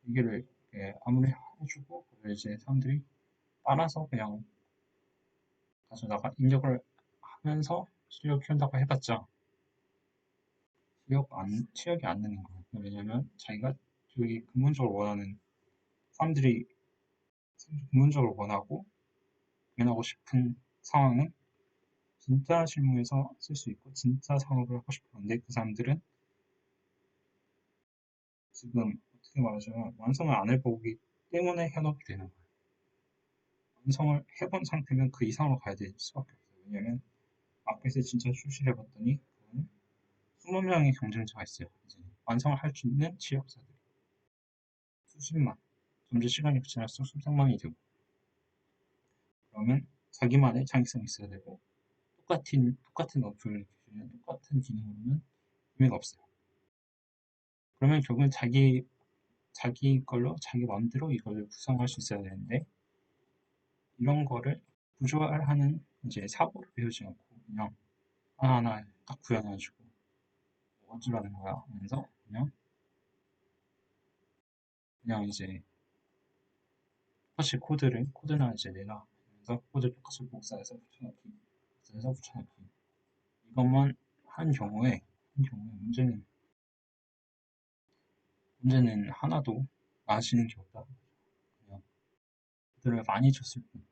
얘기를 아무리 해주고 그걸 이제 사람들이 따라서 그냥 가져다가 입력을 하면서 실력 키운다고 해봤자 실력이 안 느는 거예요. 왜냐면 자기가 되게 근본적으로 원하는 사람들이 근본적으로 원하고 구현하고 싶은 상황은 진짜 실무에서 쓸 수 있고 진짜 상업을 하고 싶었는데 그 사람들은 지금 어떻게 말하자면 완성을 안 해보기 때문에 현업이 되는 거예요. 완성을 해본 상태면 그 이상으로 가야 될 수밖에 없어요. 왜냐면 마켓에 진짜 출시를 해봤더니 그거는 20명의 경쟁자가 있어요. 이제 완성을 할 수 있는 취업자들이 수십만, 점점 시간이 지날수록 수백만이 되고 그러면 자기만의 창의성이 있어야 되고 똑같은 어플 기준에 똑같은 기능으로는 의미가 없어요. 그러면 결국은 자기 걸로 자기 마음대로 이걸 구성할 수 있어야 되는데 이런 거를 구조화하는 이제 사고를 배우지 않고 그냥 하나하나 딱 구현해가지고 어쩌라는 거야 하면서 그냥 이제 똑같이 코드나 이제 내가 그래서 코드 똑같이 복사해서 붙여넣기 이것만 한 경우에 문제는 하나도 나아지는 게 없다. 그냥 코드를 많이 쳤을 뿐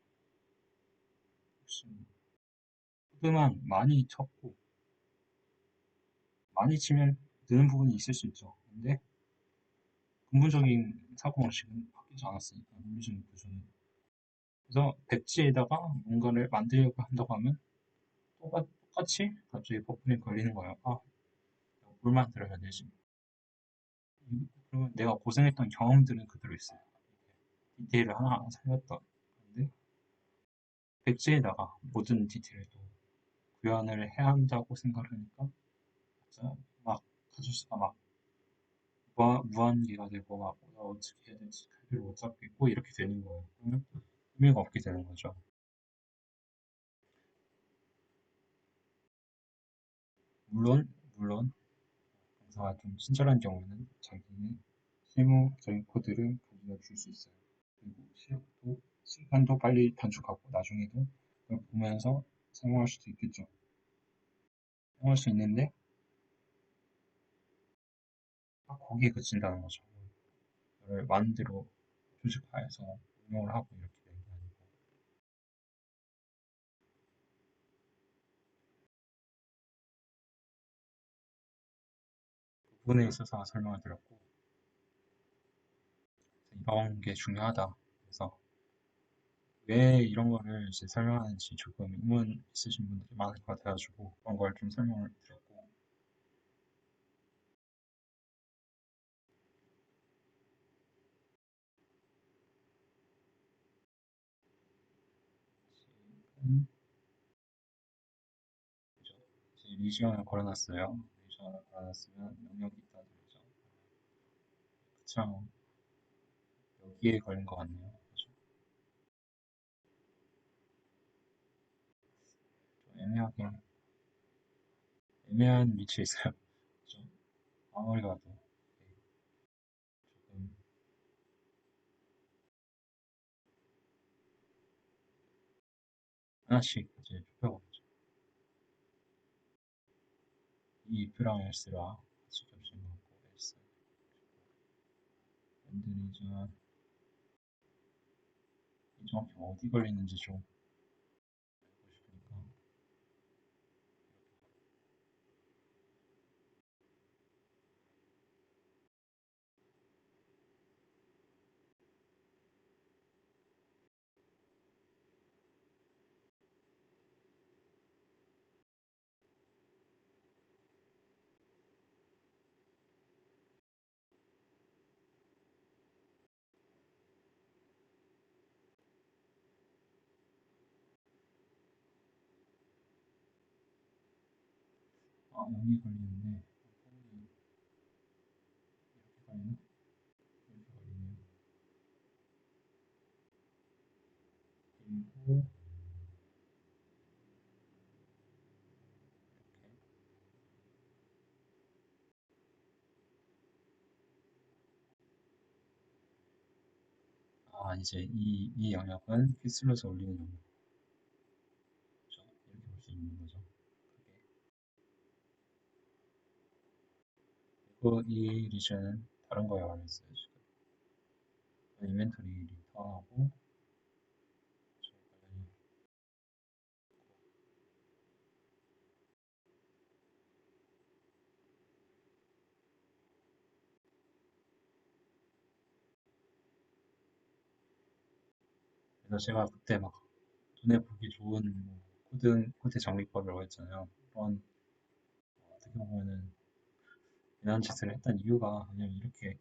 혹시 코드만 많이 쳤고 많이 치면 느는 부분이 있을 수 있죠. 근데 근본적인 사고방식은 바뀌지 않았으니까 논리적인 구조는 그래서 백지에다가 뭔가를 만들려고 한다고 하면 똑같이 갑자기 버프링 걸리는 거예요. 아, 뭘 만들어야 되지? 그러면 내가 고생했던 경험들은 그대로 있어요. 디테일을 하나 살렸던. 근데 백지에다가 모든 디테일을 또 구현을 해야 한다고 생각을 하니까 진짜 막 가짓수가 막 무한기가 되고 막 어떻게 해야 될지 갈피를 못 잡겠고 이렇게 되는 거예요. 그러면 의미가 없게 되는 거죠. 물론 강사가 좀 친절한 경우는 자기의 실무적인 코드를 가져다 줄 수 있어요. 그리고 시간도 빨리 단축하고 나중에도 그걸 보면서 사용할 수도 있겠죠. 사용할 수 있는데 딱 거기에 그친다는 거죠. 그걸 마음대로 조직화해서 운영을 하고 이렇게 되는 게 아니고 그 부분에 있어서 설명을 드렸고 이런 게 중요하다. 그래서 왜 이런 거를 이제 설명하는지 조금 의문 있으신 분들이 많을 것 같아가지고 그런 걸 좀 설명을 드렸고 음, 이제 리지언을 걸어놨어요. 리지언을 걸어놨으면 영역이 있다는 거죠. 그쵸? 여기에 걸린 것 같네요. 그죠? 좀 애매한 위치에 있어요. 그죠? 아무리 가도 조금 하나씩 이제 좁혀가죠. 이 if랑 else랑 같이 겹치는 거 같고 else 엔드리전 이 정확히 어디 걸리는지 좀 알고 싶으니까 여기 걸리는데 이렇게 걸리나? 이렇게 걸리네요. 그리고 이렇게 이제 이 영역은 픽슬로서 올리는 영역이죠. 이렇게 볼 수 있는 거죠. 그리고 이 리전은 다른 거에 관련했어요. 지금 인벤토리 리턴하고 관련이 그래서 제가 그때 막 눈에 보기 좋은 뭐 코드 정리법이라고 했잖아요. 그런 어떻게 보면은 이런 짓을 했던 이유가 그냥 이렇게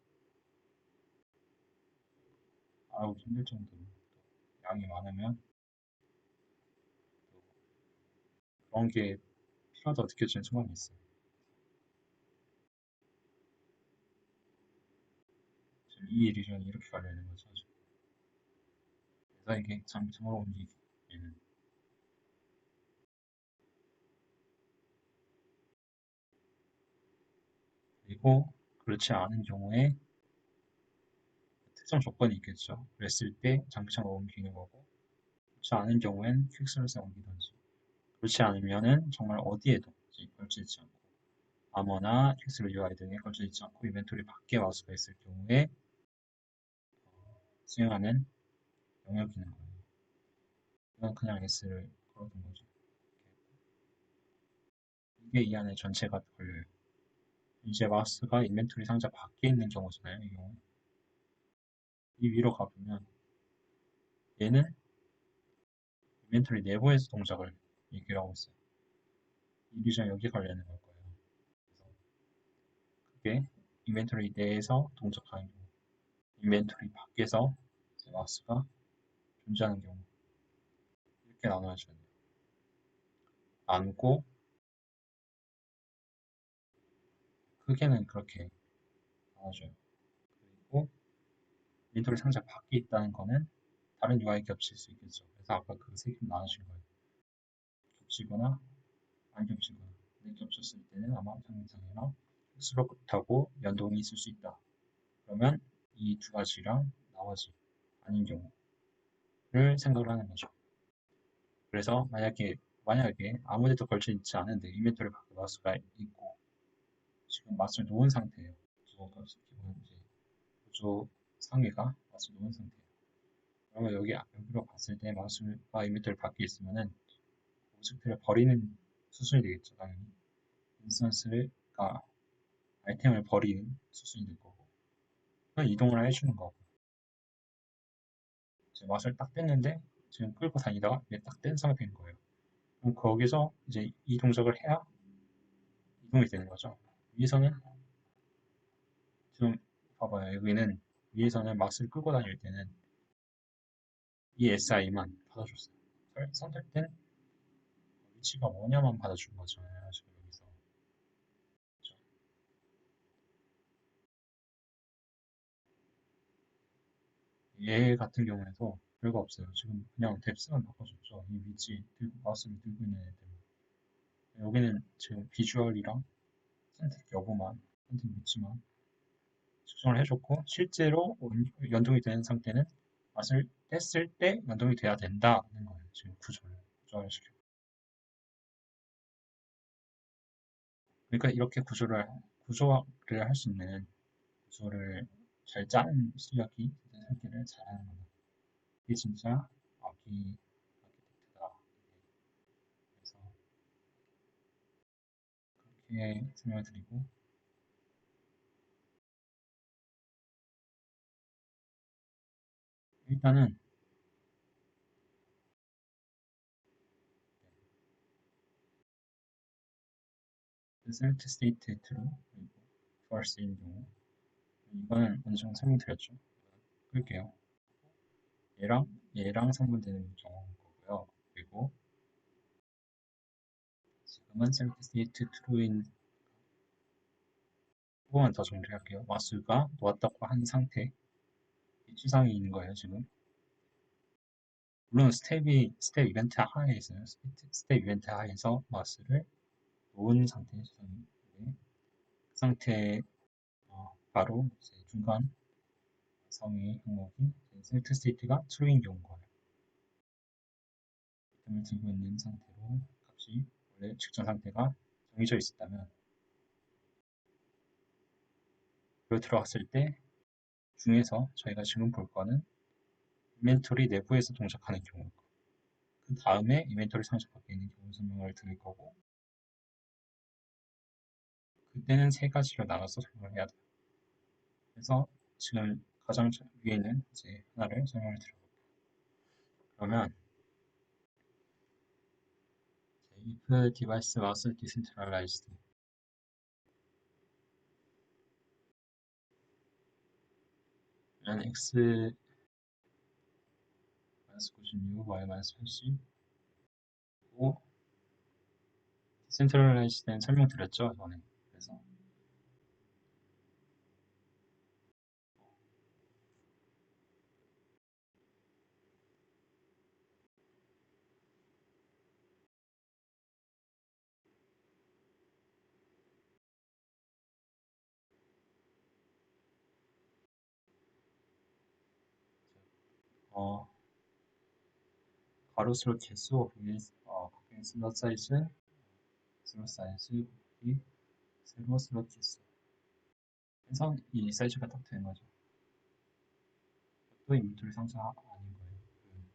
알아보기 힘들 정도로 양이 많으면 그런 게 필요하다 느껴지는 순간이 있어요. 지금 이 리전이 이렇게 갈려 있는 거죠. 그래서 이게 장점으로 움직이는 그리고 그렇지 않은 경우에 특정 조건이 있겠죠. 그랬을 때 장창으로 옮기는 거고 그렇지 않은 경우엔 퀵슬롯에 옮기든지 그렇지 않으면은 정말 어디에도 걸쳐있지 않고 아머나 퀵슬롯 UI 등에 걸쳐있지 않고 이벤토리 밖에 와수가 있을 경우에 수행하는 영역이는 거예요. 이건 그냥 S를 걸어둔 거죠. 이게 이 안에 전체가 걸려요. 이제 마우스가 인벤토리 상자 밖에 있는 경우잖아요. 이 경우 이 위로 가보면 얘는 인벤토리 내부에서 동작을 얘기를 하고 있어요. 이 리전 여기 관련된 걸 거예요. 그래서 그게 인벤토리 내에서 동작하는 경우, 인벤토리 밖에서 마우스가 존재하는 경우 이렇게 나눠줘야 돼요. 많고 크게는 그렇게 나눠줘요. 그리고 인벤토리 상자 밖에 있다는 거는 다른 UI 겹칠 수 있겠죠. 그래서 아까 그 세 개 나눠준 거예요. 겹치거나 안 겹치거나. 근데 겹쳤을 때는 아마 상상이랑 수록하고 연동이 있을 수 있다. 그러면 이 두 가지랑 나머지 아닌 경우를 생각을 하는 거죠. 그래서 만약에 아무 데도 걸쳐 있지 않은데 인벤토리 밖에 마우스가 있고 지금 마우스를 놓은 상태예요. 기본 이제 구조 상위가 마우스 놓은 상태예요. 그러면 여기로 갔을 때 마우스가 인벤토리 밖에 있으면은 오브젝트를 버리는 수순이 되겠죠, 당연히. 인스턴스를, 아이템을 버리는 수순이 될 거고. 그냥 이동을 해주는 거고. 이제 마우스를 딱 뗐는데 지금 끌고 다니다가 이게 딱 뗀 상태인 거예요. 그럼 거기서 이제 이 동작을 해야 이동이 되는 거죠. 위에서는 지금 봐봐요. 여기는 위에서는 마우스를 끌고 다닐 때는 이 SI만 받아줬어요. 선택된 위치가 뭐냐만 받아준 거잖아요. 지금 여기서. 그렇죠? 얘 같은 경우에도 별거 없어요. 지금 그냥 뎁스만 바꿔줬죠. 이 위치 마우스를 들고 있는 애들. 여기는 지금 비주얼이랑 선택 여부만 한테 묻지만 측정을 해줬고 실제로 연동이 되는 상태는 맛을 뗐을 때 연동이 돼야 된다는 거예요. 지금 구조화시켜. 그러니까 이렇게 구조화를 할 수 있는 구조를 잘 짜는 실력이 설계를 잘하는 거다. 이게 진짜 아키텍트다. 그래서 그렇게 설명을 드리고 일단은 select state true 그리고 false인 경우 이거는 어느 정도 설명드렸죠. 끌게요. 얘랑 상분되는 경우인 거고요. 그리고 지금은 select state true인 조금만 더 정리할게요. 마수가 놓았다고 한 상태 추상이 있는 거예요, 지금. 물론 스텝 이벤트 하에 있어요. 스텝 이벤트 하에서 마우스를 놓은 상태의 추상인데 그 상태 바로 이제 중간 상위 항목이 셀트 스테이트가 true인 경우인 거예요. 이템을 들고 있는 상태로 값이 원래 측정 상태가 정해져 있었다면 그걸 들어갔을 때 중에서 저희가 지금 볼 거는 이벤토리 내부에서 동작하는 경우 그 다음에 이벤토리 상자 밖에 있는 경우 설명을 드릴 거고 그때는 세 가지로 나눠서 설명을 해야 돼요. 그래서 지금 가장 위에 있는 이제 하나를 설명을 드려볼게요. 그러면 if device was decentralized 면 x 96, y 80 고 디센트럴라이즈된 설명드렸죠 전에. 그래서 어, 가로 슬롯 개수 곱하기 슬롯 사이즈 곱하기 세로 슬롯 개수 해서 이 사이즈가 딱 되는 거죠. 또 인벤토리 상자 아닌 거예요.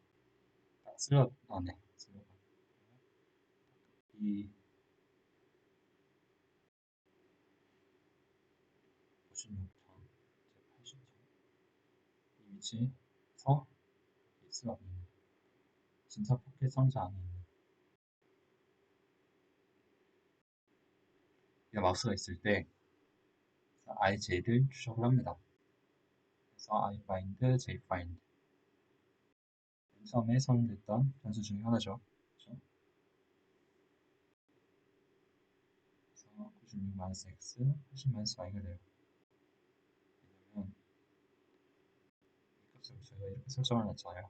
딱 슬롯 안에 슬롯 이 56점, 80점 이 위치에서 이 슬롯 진짜 포켓 상자 안에 있는 이 마우스가 있을 때 ij를 추적을 합니다. 그래서 ifind, jfind 처음에 선언됐던 변수 중에 하나죠. 그렇죠? 그래서 96-x, 80-y가 돼요. 왜냐면 이 값을 저희가 이렇게 설정을 했잖아요.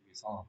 여기서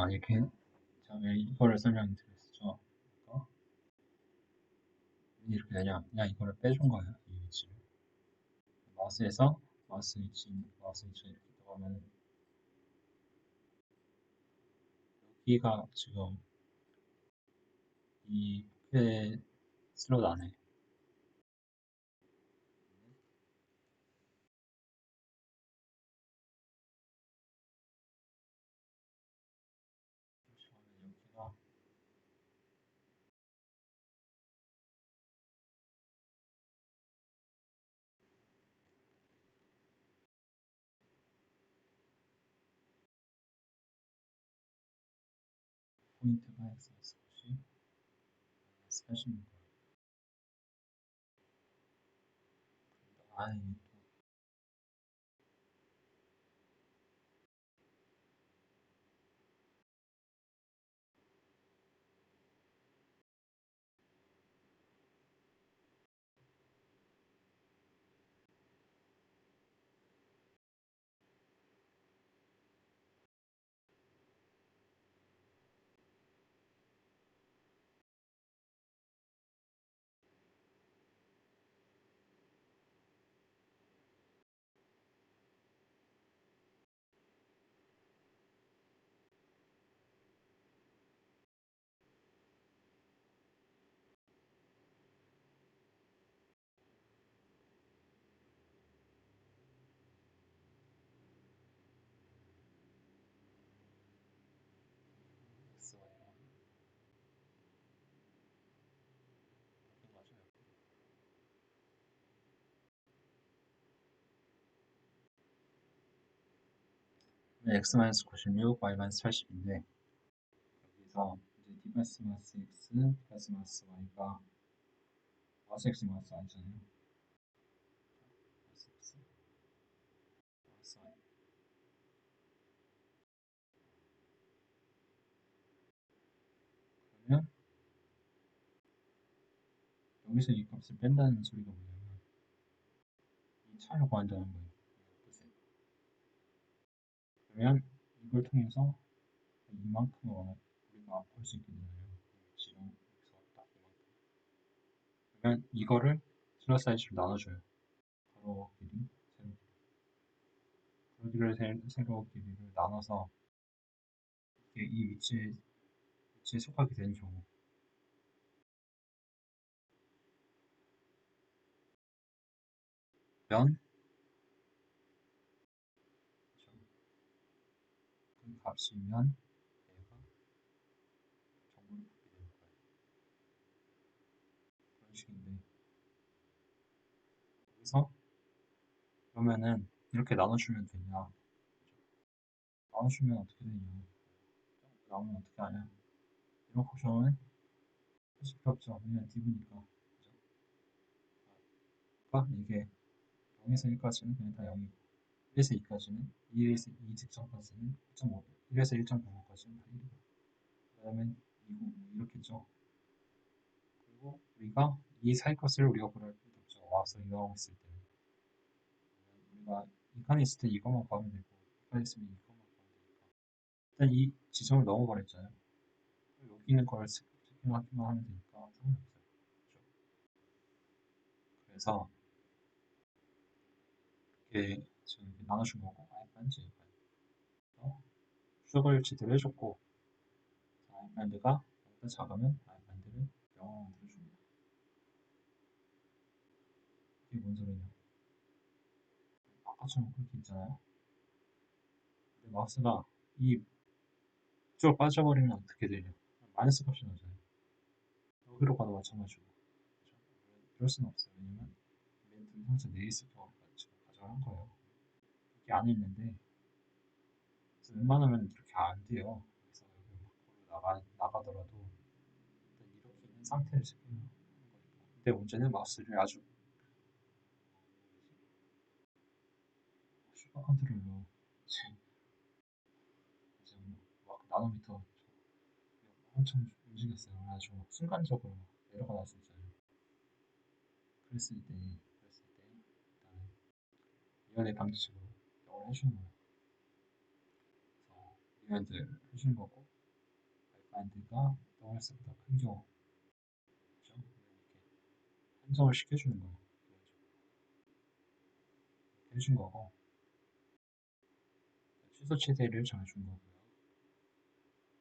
이렇게 제가 이거를 설명드렸었죠. 그러니까 이렇게 되냐? 그냥 이거를 빼준 거예요. 이 위치를. 마우스에서 마우스 위치 이렇게 들어가면 여기가 지금 이 포켓 슬롯 안에 여기가 포인트가 x 것이 스페셜인 거예요. 이 xy가 맞아요. x-96, y-80인데 여기서 이제 d 마스 x, d 마스 y가 마스 x 마스 y잖아요. 마스 x, 마스 y. 그러면 여기서 이 값을 뺀다는 소리가 뭐냐면 이 차를 구한다는 거예요. 뜻에. 그러면 이걸 통해서 이만큼을 우리가 볼 수 있게 되잖아요. 지금 여기서 딱 이만큼. 그러면 이거를 슬롯 사이즈로 나눠줘요. 가로 길이, 세로 길이를 나눠서 이 위치에 속하게 되는 경우. 면 그 값이면 얘가 정보를 받게 되는 거예요. 그런 식인데 여기서 그러면은 이렇게 나눠주면 되냐? 나눠주면 어떻게 되냐? 나오면 어떻게 하냐? 이런 옵션은 사실 필요 없죠. 왜냐면 div니까. 그러니까 이게 0에서 1까지는 그냥 다 0이고 1에서 2까지는 2에서 2 직전까지는 1.5, 1에서 1.95까지는 다 1이고 그 다음에 2고 이렇게죠. 그리고 우리가 이 사이 값을 우리가 구할 필요 없죠. 와서 이용하고 있을 때는 우리가 이 칸에 있을 때 이것만 구하면 되고 이 칸에 있으면 이것만 구하면 되니까 일단 이 지점을 넘어버렸잖아요. 여기 있는 걸 체킹하기만 하면 되니까 상관없어요. 그렇죠? 그래서 이렇게 지금 이렇게 나눠준 거고 아이밴드 수적을 제대로 해줬고 아이밴드가 보다 작으면 아이밴드를 0으로 만들어줍니다. 이게 뭔 소리냐? 아까처럼 그렇게 있잖아요. 근데 마우스가 이쪽으로 빠져버리면 어떻게 되냐? 마이너스 값이 나잖아요. 여기로 가도 마찬가지고. 그렇죠? 이럴 수는 없어요. 왜냐면 맨 등상자 내에 있을 경우를 가져간 거예요. 이게 안에 있는데 웬만하면 이렇게 안 돼요. 그래서 여기 밖으로 나가더라도 일단 이렇게 있는 상태를 지키는 거니까. 근데 문제는 마우스를 아주 슈퍼 컨트롤러 지금 이제 막 나노미터 엄청 움직였어요. 그래가지고 순간적으로 에러가 날 수 있잖아요. 그랬을 때 일단은 위아래 방지식으로 영어를 해주는 거예요. 그래서 얘네들 해준 거고, 아이파인드가 WS보다 큰 경우, 그죠? 이렇게 한정을 시켜주는 거예요. 해준 거고, 취소 최대를 정해준 거고요.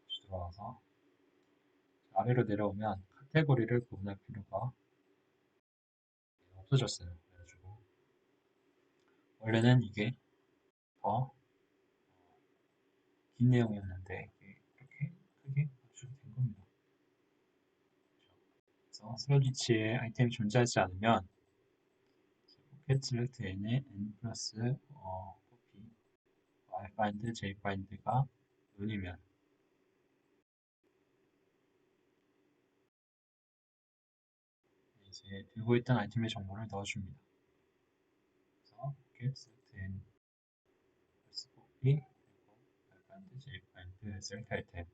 다시 들어와서 아래로 내려오면 카테고리를 구분할 필요가 없어졌어요. 그래가지고 원래는 이게 더 긴 내용이었는데 이게 이렇게 크게 맞추게 된 겁니다. 그래서 스레드 위치에 아이템이 존재하지 않으면 pocket select n의 n 플러스 copy yfind jfind가 논이면 이제 들고 있던 아이템의 정보를 넣어줍니다. 그래서 pocket select n 플러스 copy yfind jfind select item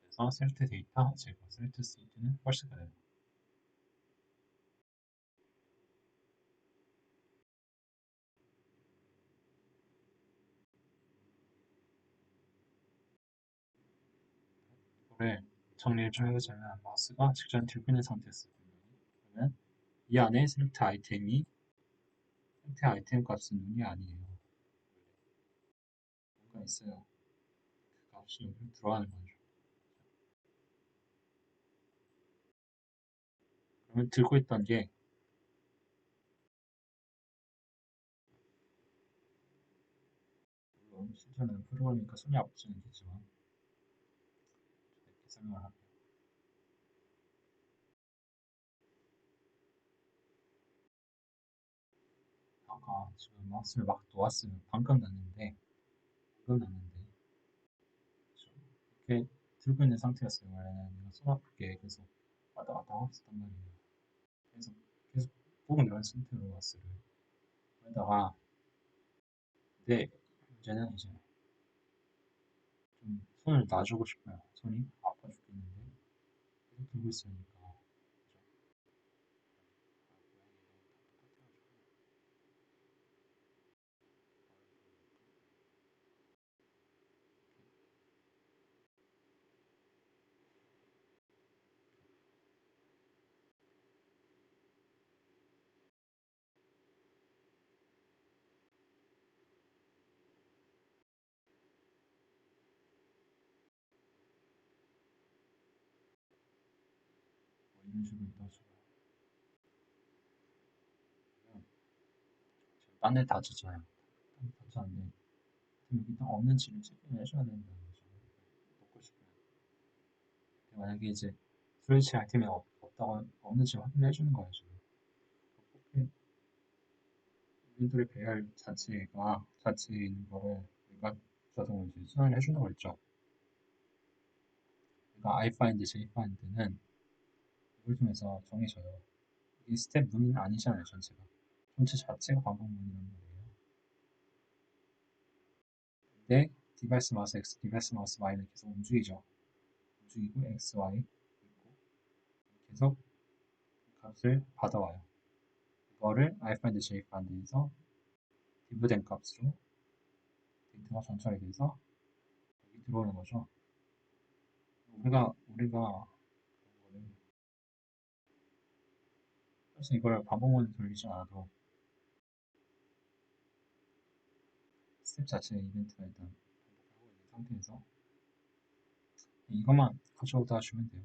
그래서 select 데이터 제거 select state는 false가 됩니다. 이거를 정리를 좀 해보자면 마우스가 직전 들고 있는 상태였어요. 그러면 이 안에 셀렉트 아이템 값은 눈이 아니에요. 뭔가 있어요. 그 값이 여기로 들어가는 거죠. 그러면 들고 있던 게 물론 실제로는 프로그램이니까 손이 아프지는 않겠지만 이렇게 설명을 할게요. 아까 지금 마우스를 막 놓았어요. 방금 났는데 이렇게 들고 있는 상태였어요. 원래는 내가 손 아프게 계속 왔다 갔다 하고 있었단 말이에요. 그래서 계속 보고 있는 상태로 왔어요. 그러다가 근데 문제는 이제 좀 손을 놔주고 싶어요. 손이 아파 죽겠는데 계속 들고 있으니까 뭐 이런 식으로 있다 쳐요. 딴데 다쳤잖아요. 딴데 다쳤는데 여기 딱 없는지를 체크를 해줘야 된다는 거죠. 먹고 싶으면 만약에 이제 스트레치 아이템이 없다고 없는지 확인해 주는 거예요. 지금 포켓 인벤토리 배열 자체에 있는 거를 내가 자동으로 이제 수정을 해주는 거 있죠. 그러니까 iFind, jfind는 이걸 통해서 정해져요. 이 스텝 문은 아니잖아요, 전체 자체가 반복 문이란 말이에요. 근데 디바이스 마우스 X, 디바이스 마우스 Y는 계속 움직이죠. 움직이고 X, Y 있고 계속 값을 받아와요. 이거를 iFind, jfind에서 디브된 값으로 데이터가 전달이 돼서 여기 들어오는 거죠. 우리가 사실 이걸 반복문을 돌리지 않아도 스텝 자체의 이벤트가 일단 반복하고 있는 상태에서 이것만 가져오다 주면 돼요.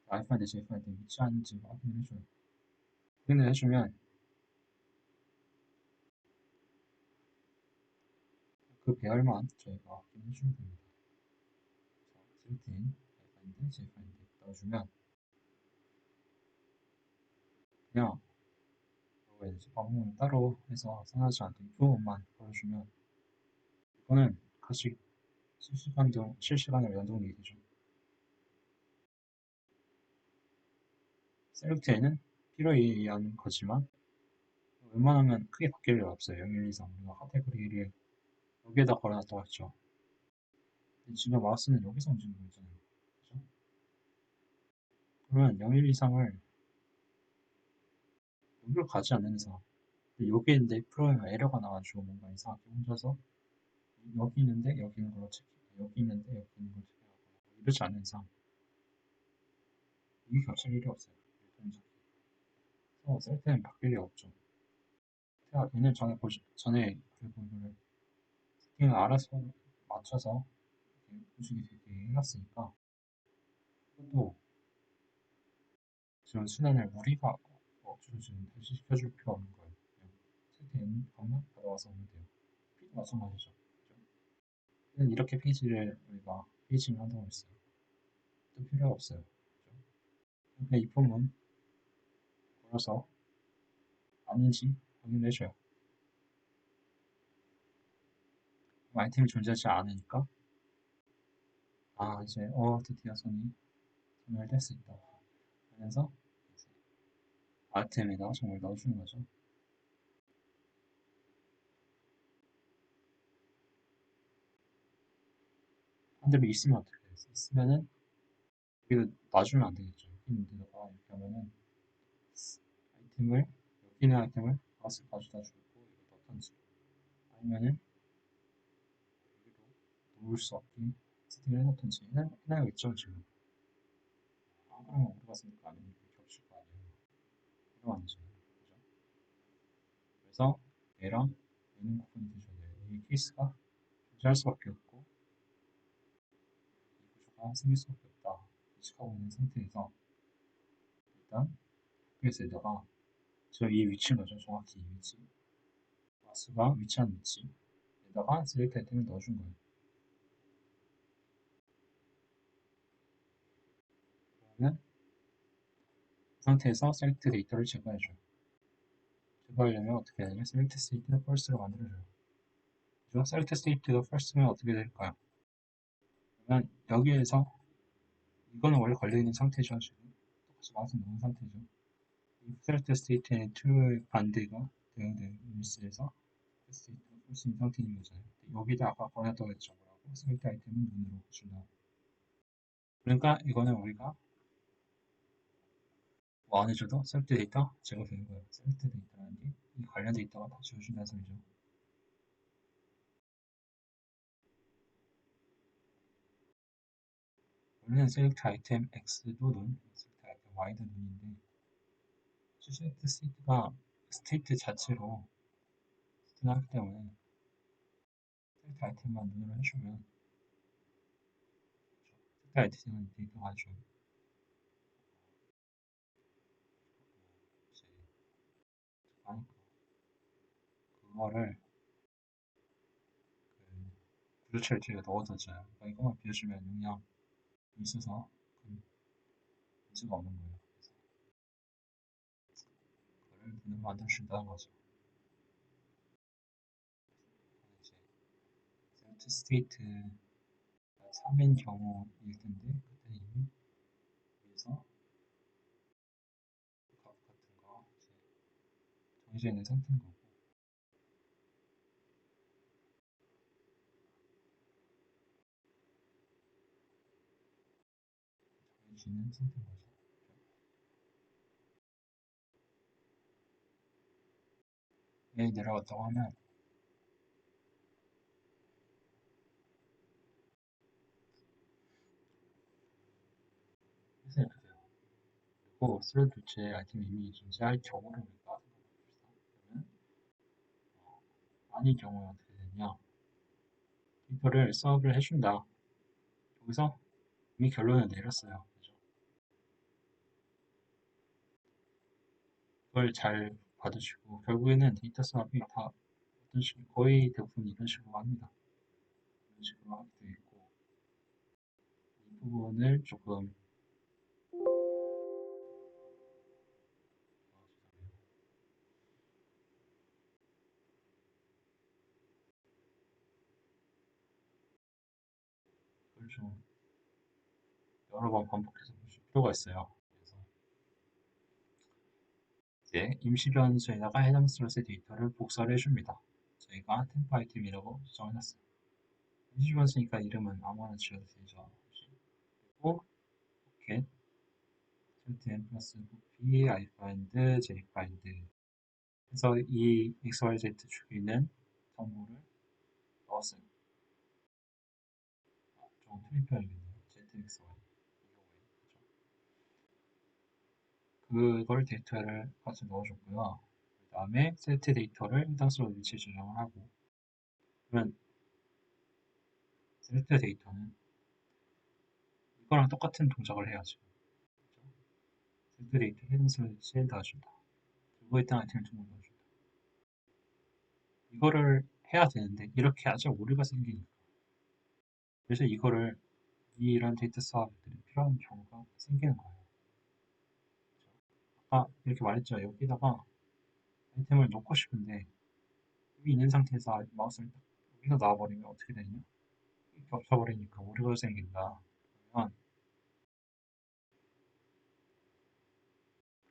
iFind, jfind 위치하는지 확인을 해줘요. 확인을 해주면 그 배열만 저희가 확인해 주면 됩니다. select iFind, jfind 넣어주면 그냥 반복문을 따로 해서 생각하지 않고 이 부분만 보여주면 이거는 같이 실시간으로 연동이 되죠. select에는 필요에 의한 거지만 웬만하면 크게 바뀔 일 없어요. 0, 1, 2, 3 우리가 카테고리를 여기에다 걸어놨다고 했죠. 근데 지금 마우스는 여기서 움직이고 있잖아요. 그죠? 그러면 0, 1, 2, 3을 여기로 가지 않는 이상 여기 있는데 프로그램 에러가 나와가지고 뭔가 이상하게 혼자서 여기 있는데 여기 있는 걸로 체크하고 여기 있는데 여기 있는 걸 체크하고 이러지 않는 이상 이게 겹칠 일이 없어요. 그래서 쓸 때는 바뀔 리 없죠. 제가 얘는 전에 그리고 이걸 세팅을 알아서 맞춰서 보시게 되게 해놨으니까 또 지금 순환을 우리가 주는 다시 시켜줄 필요 없는 거예요. 그냥 세팅 방만 받아와서 오면 돼요. 피도 마찬가지죠. 그죠? 이렇게 페이지를 우리가 페이징 한다고 했어요. 또 필요 없어요. 그죠? 그냥 이 폼은 걸어서 아닌지 확인해줘요. 아이템이 존재하지 않으니까 이제 드디어 손이 소멸될 수 있다. 그래서 아이템에다 정보를 넣어주는 거죠. 반대로 있으면 어떻게 돼요? 있으면은 여기도 놔주면 안 되겠죠. 여기 있는데다가 이렇게 하면은 아이템을 여기 있는 아이템을 마스 가져다 주고 이거 넣던지 아니면은 여기로 놓을 수 없게 세팅을 해놓던지 해놔야겠죠 지금. 그러면 우리가 쓰니까 아니면 겹칠 거 아니에요. 그럼 안 되죠. 그죠? 그래서 얘랑 얘는 구분이 되셔야 돼요. 이 케이스가 존재할 수밖에 없고 이 구조가 생길 수밖에 없다. 인식하고 있는 상태에서 일단 학교에서에다가 저 이 위치인 거죠. 정확히 이 위치. 마스가 위치한 위치에다가 셀렉트 아이템을 넣어준 거예요. 그러면 그 상태에서 셀렉트 데이터를 제거해줘요. 제거하려면 어떻게 해야 되냐면 셀렉트 스테이트가 first로 만들어줘요. 그죠? 셀렉트 스테이트가 first면 어떻게 될까요? 그러면 여기에서 이거는 원래 걸려있는 상태죠. 지금 똑같이 마우스 놓은 상태죠. 이 셀렉트 스테이트의 툴 반대가 대응된 리스에서 스테이트가 false인 상태인 거잖아요. 여기다 아까 걸어놨다고 했죠. 뭐라고? 셀렉트 아이템은 눈으로 준다. 그러니까 이거는 우리가 뭐 안 해줘도 셀렉트 데이터 제거되는 거예요. 셀렉트 데이터라는 게 이 관련 데이터가 다 지워준다는 소리죠. 원래는 셀렉트 아이템 X도 눈, 셀렉트 아이템 Y도 눈인데 셀렉트 스테이트가 스테이트 자체로 스팅하기 때문에 셀렉트 아이템만 눈으로 해주면 셀렉트 아이템은 데이터가 아주 이제 많으니까 그거를 그 구조체를 뒤에 넣어뒀잖아요. 그러니까 이것만 비워주면 용량이 있어서 큰 문제가 없는 거예요. 그래서 그거를 눈으로 만들어준다는 거죠. 이제 셀렉트 스테이트 3인 경우일 텐데 그때 이미 위에서 값 같은 거 이제 정해져 있는 상태인 거고 정해져 있는 상태인 거죠. 얘 내려갔다고 하면 해서 이렇게 돼요. 그리고 스레드 도체 아이템이 이미 존재할 경우를 우리가 생각해봅시다. 그러면 아닐 경우에 어떻게 되냐 이거를 수업을 해준다. 여기서 이미 결론을 내렸어요. 그죠? 그걸 잘 받으시고 결국에는 데이터 수업이 다 어떤 식으로 거의 대부분 이런 식으로 합니다. 이런 식으로 하게 되어 있고 이 부분을 조금 그걸 좀 여러 번 반복해서 보실 필요가 있어요. 그래서 이제 임시 변수에다가 해당 슬롯의 데이터를 복사를 해줍니다. 저희가 템프 아이템이라고 지정해놨어요. 임시 변수니까 이름은 아무거나 지어도 되죠. 그리고 get n 플러스 b ifind jfind 그래서 이 XYZ 축에 있는 정보를 넣었어요. 좀 틀림표야겠네요. ZXY. 그걸 데이터를 같이 넣어줬고요. 그 다음에 세트 데이터를 해당수로 위치 조정을 하고, 그러면 세트 데이터는 이거랑 똑같은 동작을 해야죠. 세트 데이터 해당수를 위치에 넣어준다. 그거에 해당 아이템을 정보 넣어준다. 이거를 해야 되는데 이렇게 해야지 오류가 생기니까. 그래서 이런 데이터 수학들이 필요한 경우가 생기는 거예요. 아까 이렇게 말했죠. 여기다가 아이템을 넣고 싶은데 여기 있는 상태에서 마우스를 딱 여기서 놔버리면 어떻게 되냐? 겹쳐버리니까 오류가 생긴다.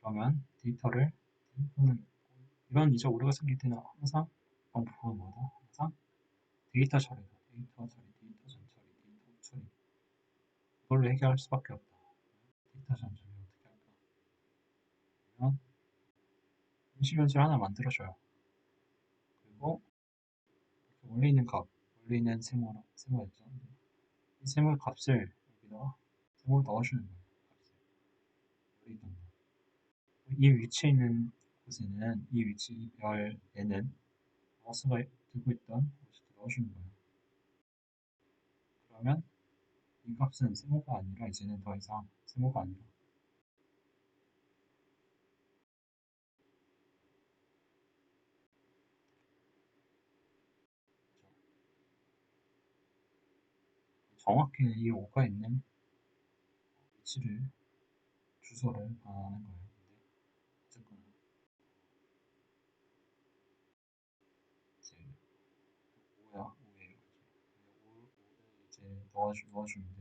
그러면 데이터는 이런 이제 오류가 생길 때는 항상 방법은 뭐다? 항상 데이터 처리다. 데이터 처리, 데이터 전처리, 데이터 처리. 그걸로 해결할 수밖에 없다. 데이터 전처리 어떻게 할까? 그러면 인식연질 하나 만들어줘요. 그리고 원래 있는 값, 원래 있는 세모였죠. 이 세모 값을 여기다가 세모를 넣어주는 거예요. 원래 있던 거. 이 위치에 있는 곳에는 이 위치 이 별에는 마우스가 들고 있던 곳을 넣어주는 거예요. 그러면 이 값은 세모가 아니라 이제는 더 이상 세모가 아니라 정확히 이 5가 있는 위치를 주소를 반환하는 거예요. 근데 어쨌거나 이제 5야 5예요. 5를 이제 넣어주는데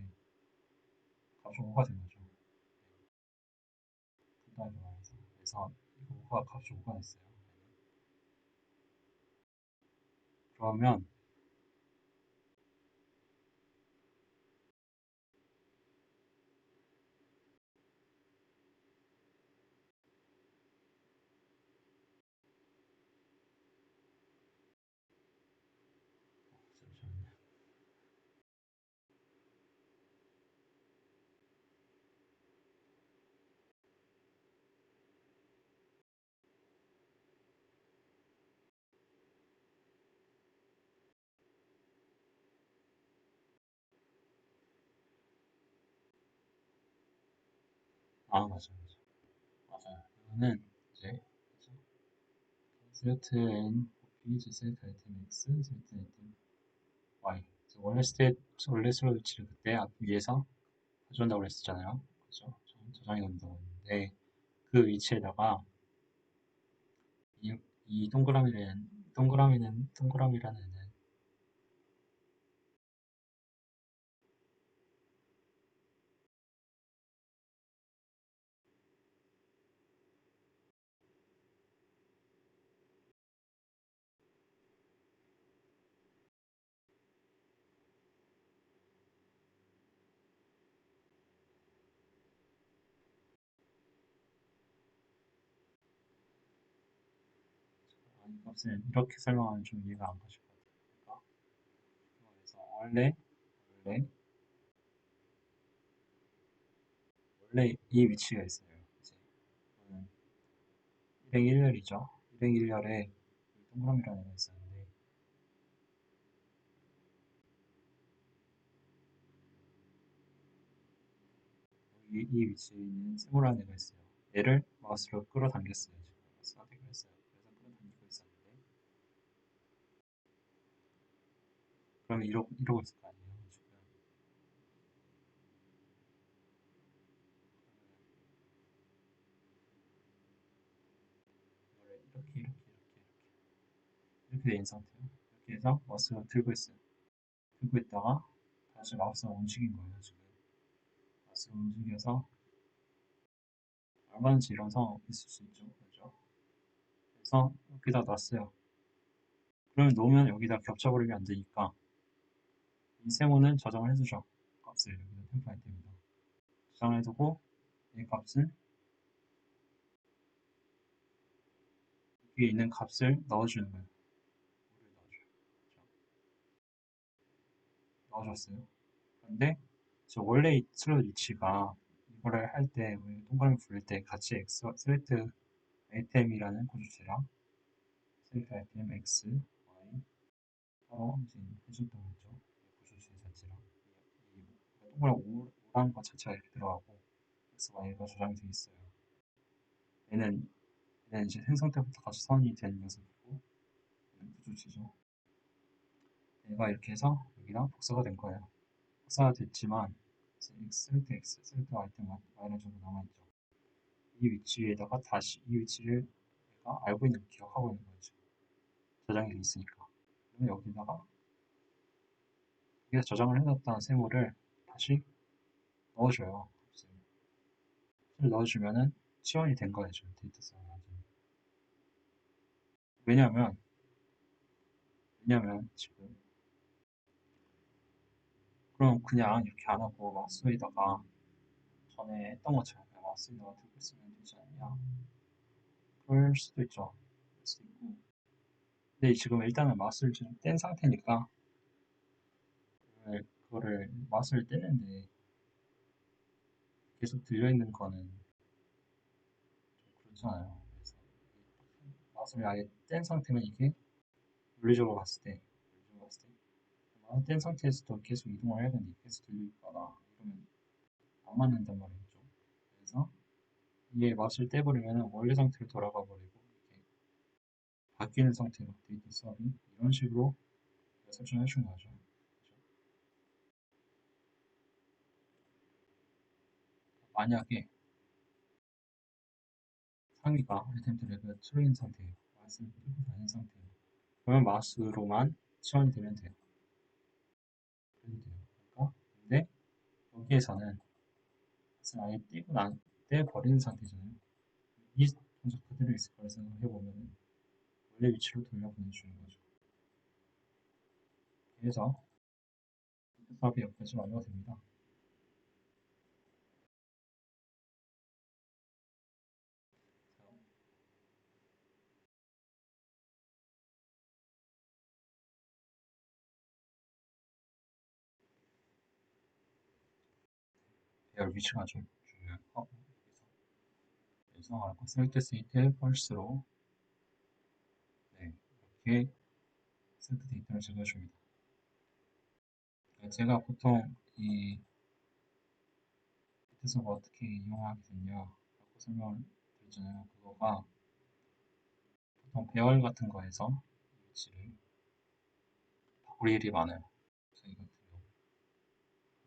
값이 5가 된 거죠. 간단하게 말해서 그래서 이 5가 값이 5가 됐어요. 그러면 잠시만요. 아 맞아요. 이거는 이제 select n copy select item x select item y 원래 스로 위치를 그때 앞 위에서 가져온다고 그랬었잖아요. 그죠? 저장해 놓는다고 했는데 그 위치에다가 이 동그라미라는 애는 이 값을 이렇게 설명하면 좀 이해가 안 가실 것 같아요. 그러니까 그래서 원래 이 위치가 있어요. 이제 이거는 1행일렬이죠. 1행일렬에 동그라미라는 애가 있었는데 이 위치에 있는 세모라는 애가 있어요. 얘를 마우스로 끌어당겼어요. 지금 마우스가 했어요. 그래서 끌어당기고 있었는데 그러면 이러고 있을 거 아니에요. 지금 이거를 이렇게 된 상태예요. 이렇게 해서 마우스가 들고 있어요. 들고 있다가 다시 마우스가 움직인 거예요. 지금 마우스가 움직여서 얼마든지 이런 상황 있을 수 있죠. 그렇죠? 그래서 여기다 놨어요. 그러면 놓으면 여기다 겹쳐버리면 안 되니까 이 세모는 저장을 해두죠. 값을 여기다 템플레이트입니다. 저장을 해두고 이 값은 여기에 있는 값을 넣어주는 거예요. 넣어줬어요. 그런데 저 원래 슬롯 위치가 이거를 할 때, 동그라미 부를 때 같이 select item이라는 고주체랑 select item x, y 따로 이제 해줬던 거죠. 고주체 자체랑 이 동그라미 5라는 것 자체가 이렇게 들어가고 x, y가 저장이 되어 있어요. 얘는 이제 생성 때부터 같이 선이 된 녀석이고 얘는 고주체죠. 얘가 이렇게 해서 여기랑 복사가 된 거예요. 복사가 됐지만 select x, select item y라는 정도 남아있죠. 이 위치에다가 다시 이 위치를 내가 알고 있는 기억하고 있는 거죠. 저장이 돼 있으니까. 그러면 여기다가 여기서 저장을 해놨던 세모를 다시 넣어줘요. 넣어주면은 치환이 된 거죠. 데이터성이. 왜냐면 지금 그럼 그냥 이렇게 안 하고 마우스에다가 전에 했던 것처럼 그냥 마우스에다가 들고 있으면 되지 않냐? 그럴 수도 있죠. 그럴 수도 있고. 근데 지금 일단은 마우스를 좀 뗀 상태니까 그거를 마우스를 떼는데 계속 들려있는 거는 좀 그렇잖아요. 그래서 마우스를 아예 뗀 상태면 이게 물리적으로 봤을 때 마우스 뗀 상태에서도 계속 이동을 해야 되는데 계속 들리거나 이러면 안 맞는단 말이죠. 그래서 이게 마우스를 떼버리면 원래 상태로 돌아가 버리고 이렇게 바뀌는 상태로 데이터 수업이 이런 식으로 설정해 준 거죠. 만약에 상위가 아이템 트랙을 틀린 상태예요. 마우스를 띄고 다닌 상태예요. 그러면 마우스로만 지원이 되면 돼요. 그래도 돼요. 그러니까 근데 여기에서는 마우스를 아예 떼버리는 상태잖아요. 이 동작 그대로 있을 거라 생각해보면 원래 위치로 돌려보내주는 거죠. 그래서 수업이 여기까지 완료가 됩니다. 배열 위치가 좀 중요해요. 그래서 아까 셀렉트 스테이트 펄스로 네, 이렇게 셀렉트 데이터를 적어줍니다. 제가 보통 이 밑에서 어떻게 이용하게 됐냐라고 설명을 드렸잖아요. 그거가 보통 배열 같은 거에서 위치를 바꿀 일이 많아요. 저희 같은 경우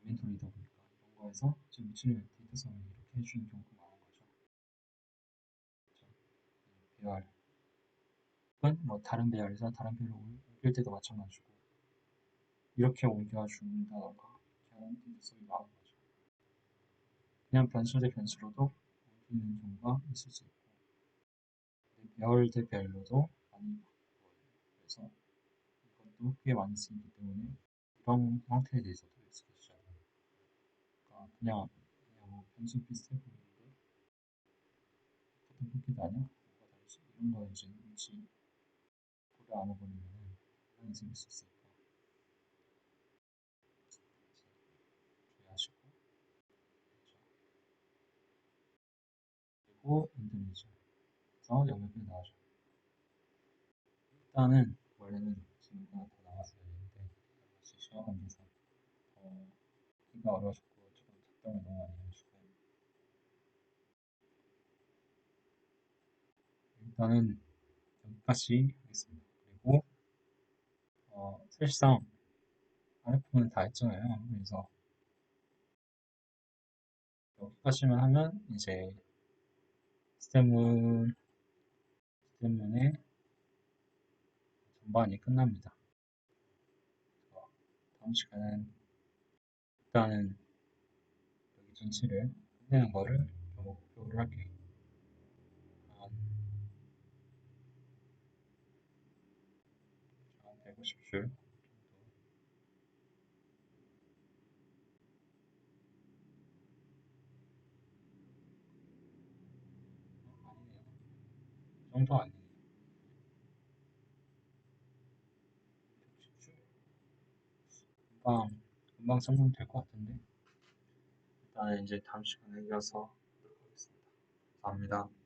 인벤토리다 보니까 이런 거에서 지금 위치를 데이터성을 이렇게 해주는 경우가 많은 거죠. 배열 혹은 뭐 다른 배열에서 다른 배열로 옮길 때도 마찬가지고 이렇게 옮겨준다던가 이렇게 하는 데이터성이 많은 거죠. 그냥 변수 대 변수로도 옮기는 경우가 있을 수 있고 배열 대 배열로도 많이 바꿔요. 그래서 이것도 꽤 많이 쓰이기 때문에 이런 형태에 대해서도 익숙해지지 않아요. 그러니까 그냥 뭐 변수 비슷해 보이는데 같은 크기도 아니야? 뭐가 다르지? 이런 거 이제 혹시 고려 안 해보면 혼란이 생길 수 있으니까 주의하시고 그리고 인도네시아 그래서 영역이 나와줘. 일단은 원래는 지금가 다 나왔어야 되는데 다시 시간 관계상 듣기가 어려워졌고 조금 답변을 너무 많이 해주고 일단은 여기까지 하겠습니다. 그리고 사실상 RF는 다 했잖아요. 그래서 여기까지만 하면 이제 스테문 스테문의 전반이 끝납니다. 다음 시간은 일단은 여기 전체를 끝내는 거를 목표를 할게요. 한 150줄 아니네요. 그 정도 아니에요. 금방 설명될 것 같은데 일단은 이제 다음 시간에 이어서 하도록 하겠습니다. 감사합니다.